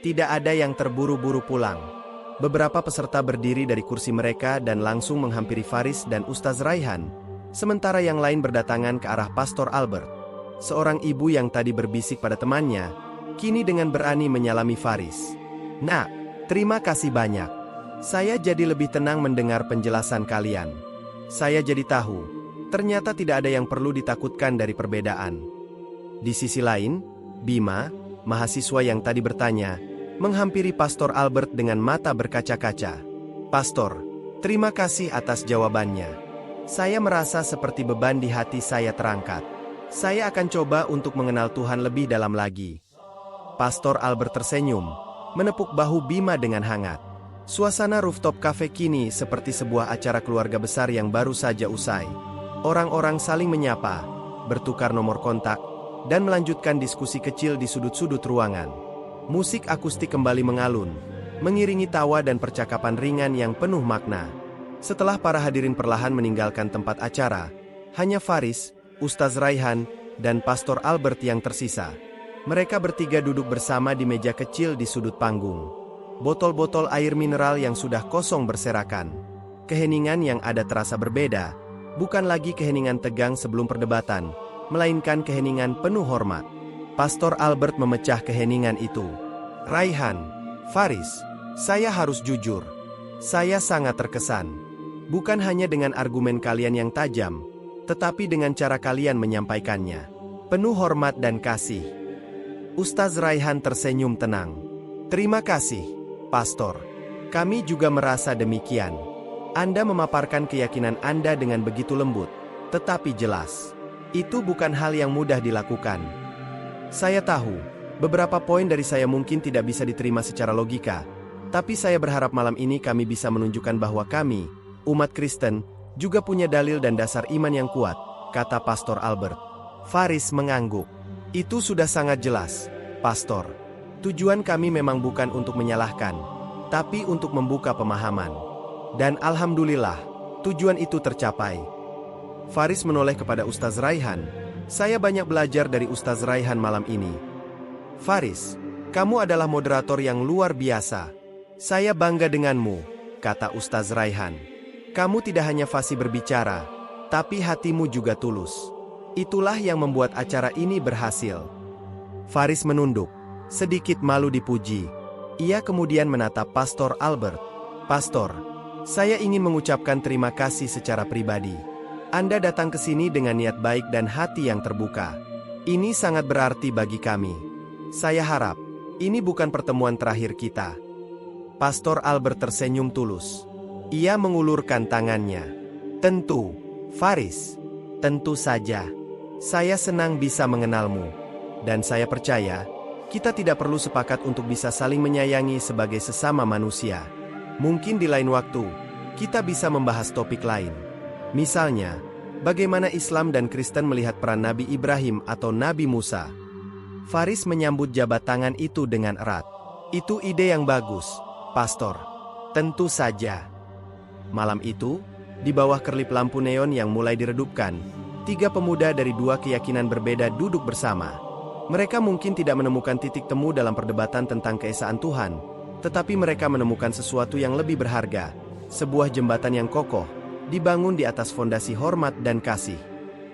Tidak ada yang terburu-buru pulang. Beberapa peserta berdiri dari kursi mereka dan langsung menghampiri Faris dan Ustaz Raihan, sementara yang lain berdatangan ke arah Pastor Albert. Seorang ibu yang tadi berbisik pada temannya, kini dengan berani menyalami Faris. "Nak, terima kasih banyak. Saya jadi lebih tenang mendengar penjelasan kalian. Saya jadi tahu, ternyata tidak ada yang perlu ditakutkan dari perbedaan." Di sisi lain, Bima, mahasiswa yang tadi bertanya, menghampiri Pastor Albert dengan mata berkaca-kaca. "Pastor, terima kasih atas jawabannya. Saya merasa seperti beban di hati saya terangkat. Saya akan coba untuk mengenal Tuhan lebih dalam lagi." Pastor Albert tersenyum, menepuk bahu Bima dengan hangat. Suasana rooftop cafe kini seperti sebuah acara keluarga besar yang baru saja usai. Orang-orang saling menyapa, bertukar nomor kontak, dan melanjutkan diskusi kecil di sudut-sudut ruangan. Musik akustik kembali mengalun, mengiringi tawa dan percakapan ringan yang penuh makna. Setelah para hadirin perlahan meninggalkan tempat acara, hanya Faris, Ustaz Raihan, dan Pastor Albert yang tersisa. Mereka bertiga duduk bersama di meja kecil di sudut panggung. Botol-botol air mineral yang sudah kosong berserakan. Keheningan yang ada terasa berbeda, bukan lagi keheningan tegang sebelum perdebatan, melainkan keheningan penuh hormat. Pastor Albert memecah keheningan itu. "Raihan, Faris, saya harus jujur. Saya sangat terkesan. Bukan hanya dengan argumen kalian yang tajam, tetapi dengan cara kalian menyampaikannya. Penuh hormat dan kasih." Ustaz Raihan tersenyum tenang. "Terima kasih, Pastor. Kami juga merasa demikian. Anda memaparkan keyakinan Anda dengan begitu lembut, tetapi jelas. Itu bukan hal yang mudah dilakukan. Saya tahu, beberapa poin dari saya mungkin tidak bisa diterima secara logika, tapi saya berharap malam ini kami bisa menunjukkan bahwa kami, umat Kristen, juga punya dalil dan dasar iman yang kuat," kata Pastor Albert. Faris mengangguk. "Itu sudah sangat jelas, Pastor. Tujuan kami memang bukan untuk menyalahkan, tapi untuk membuka pemahaman. Dan alhamdulillah, tujuan itu tercapai." Faris menoleh kepada Ustaz Raihan. "Saya banyak belajar dari Ustaz Raihan malam ini." "Faris, kamu adalah moderator yang luar biasa. Saya bangga denganmu," kata Ustaz Raihan. "Kamu tidak hanya fasih berbicara, tapi hatimu juga tulus. Itulah yang membuat acara ini berhasil." Faris menunduk, sedikit malu dipuji. Ia kemudian menatap Pastor Albert. "Pastor, saya ingin mengucapkan terima kasih secara pribadi. Anda datang ke sini dengan niat baik dan hati yang terbuka. Ini sangat berarti bagi kami. Saya harap, ini bukan pertemuan terakhir kita." Pastor Albert tersenyum tulus. Ia mengulurkan tangannya. "Tentu, Faris. Tentu saja. Saya senang bisa mengenalmu. Dan saya percaya, kita tidak perlu sepakat untuk bisa saling menyayangi sebagai sesama manusia. Mungkin di lain waktu, kita bisa membahas topik lain. Misalnya, bagaimana Islam dan Kristen melihat peran Nabi Ibrahim atau Nabi Musa." Faris menyambut jabat tangan itu dengan erat. "Itu ide yang bagus, Pastor. Tentu saja." Malam itu, di bawah kerlip lampu neon yang mulai diredupkan, tiga pemuda dari dua keyakinan berbeda duduk bersama. Mereka mungkin tidak menemukan titik temu dalam perdebatan tentang keesaan Tuhan, tetapi mereka menemukan sesuatu yang lebih berharga, sebuah jembatan yang kokoh, dibangun di atas fondasi hormat dan kasih.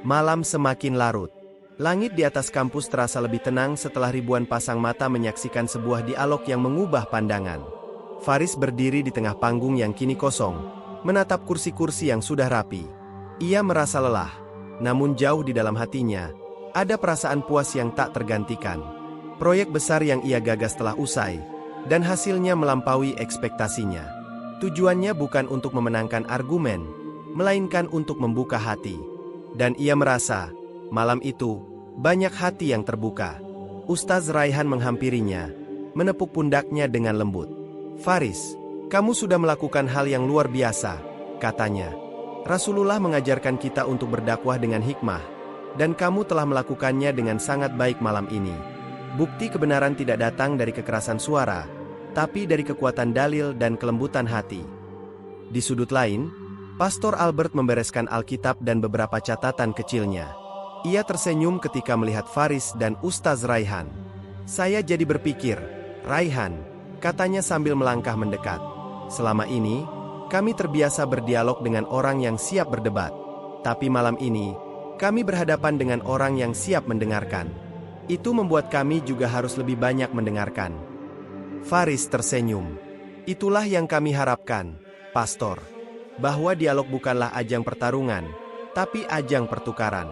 Malam semakin larut. Langit di atas kampus terasa lebih tenang setelah ribuan pasang mata menyaksikan sebuah dialog yang mengubah pandangan. Faris berdiri di tengah panggung yang kini kosong, menatap kursi-kursi yang sudah rapi. Ia merasa lelah, namun jauh di dalam hatinya, ada perasaan puas yang tak tergantikan. Proyek besar yang ia gagas telah usai, dan hasilnya melampaui ekspektasinya. Tujuannya bukan untuk memenangkan argumen, melainkan untuk membuka hati. Dan ia merasa, malam itu, banyak hati yang terbuka. Ustaz Raihan menghampirinya, menepuk pundaknya dengan lembut. "Faris, kamu sudah melakukan hal yang luar biasa," katanya. "Rasulullah mengajarkan kita untuk berdakwah dengan hikmah, dan kamu telah melakukannya dengan sangat baik malam ini. Bukti kebenaran tidak datang dari kekerasan suara, tapi dari kekuatan dalil dan kelembutan hati." Di sudut lain, Pastor Albert membereskan Alkitab dan beberapa catatan kecilnya. Ia tersenyum ketika melihat Faris dan Ustaz Raihan. "Saya jadi berpikir, Raihan," katanya sambil melangkah mendekat. "Selama ini, kami terbiasa berdialog dengan orang yang siap berdebat. Tapi malam ini, kami berhadapan dengan orang yang siap mendengarkan. Itu membuat kami juga harus lebih banyak mendengarkan. Faris tersenyum. Itulah yang kami harapkan, Pastor. Bahwa dialog bukanlah ajang pertarungan, tapi ajang pertukaran.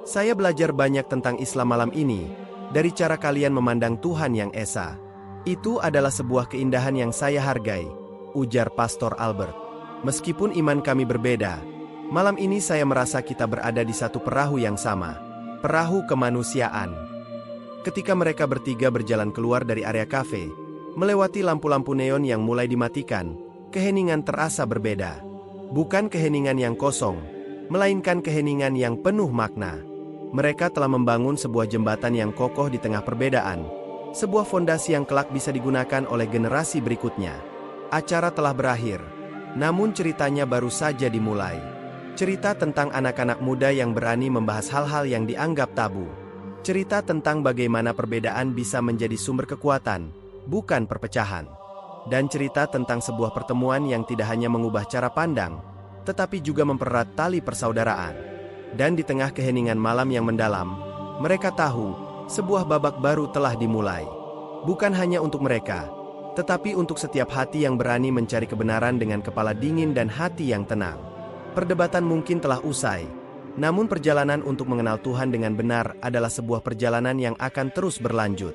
Saya belajar banyak tentang Islam malam ini, dari cara kalian memandang Tuhan Yang Esa. Itu adalah sebuah keindahan yang saya hargai, ujar Pastor Albert. Meskipun iman kami berbeda, malam ini saya merasa kita berada di satu perahu yang sama, perahu kemanusiaan. Ketika mereka bertiga berjalan keluar dari area kafe, melewati lampu-lampu neon yang mulai dimatikan, keheningan terasa berbeda. Bukan keheningan yang kosong, melainkan keheningan yang penuh makna. Mereka telah membangun sebuah jembatan yang kokoh di tengah perbedaan, sebuah fondasi yang kelak bisa digunakan oleh generasi berikutnya. Acara telah berakhir, namun ceritanya baru saja dimulai. Cerita tentang anak-anak muda yang berani membahas hal-hal yang dianggap tabu. Cerita tentang bagaimana perbedaan bisa menjadi sumber kekuatan, bukan perpecahan. Dan cerita tentang sebuah pertemuan yang tidak hanya mengubah cara pandang, tetapi juga mempererat tali persaudaraan. Dan di tengah keheningan malam yang mendalam, mereka tahu sebuah babak baru telah dimulai. Bukan hanya untuk mereka, tetapi untuk setiap hati yang berani mencari kebenaran dengan kepala dingin dan hati yang tenang. Perdebatan mungkin telah usai, namun perjalanan untuk mengenal Tuhan dengan benar adalah sebuah perjalanan yang akan terus berlanjut.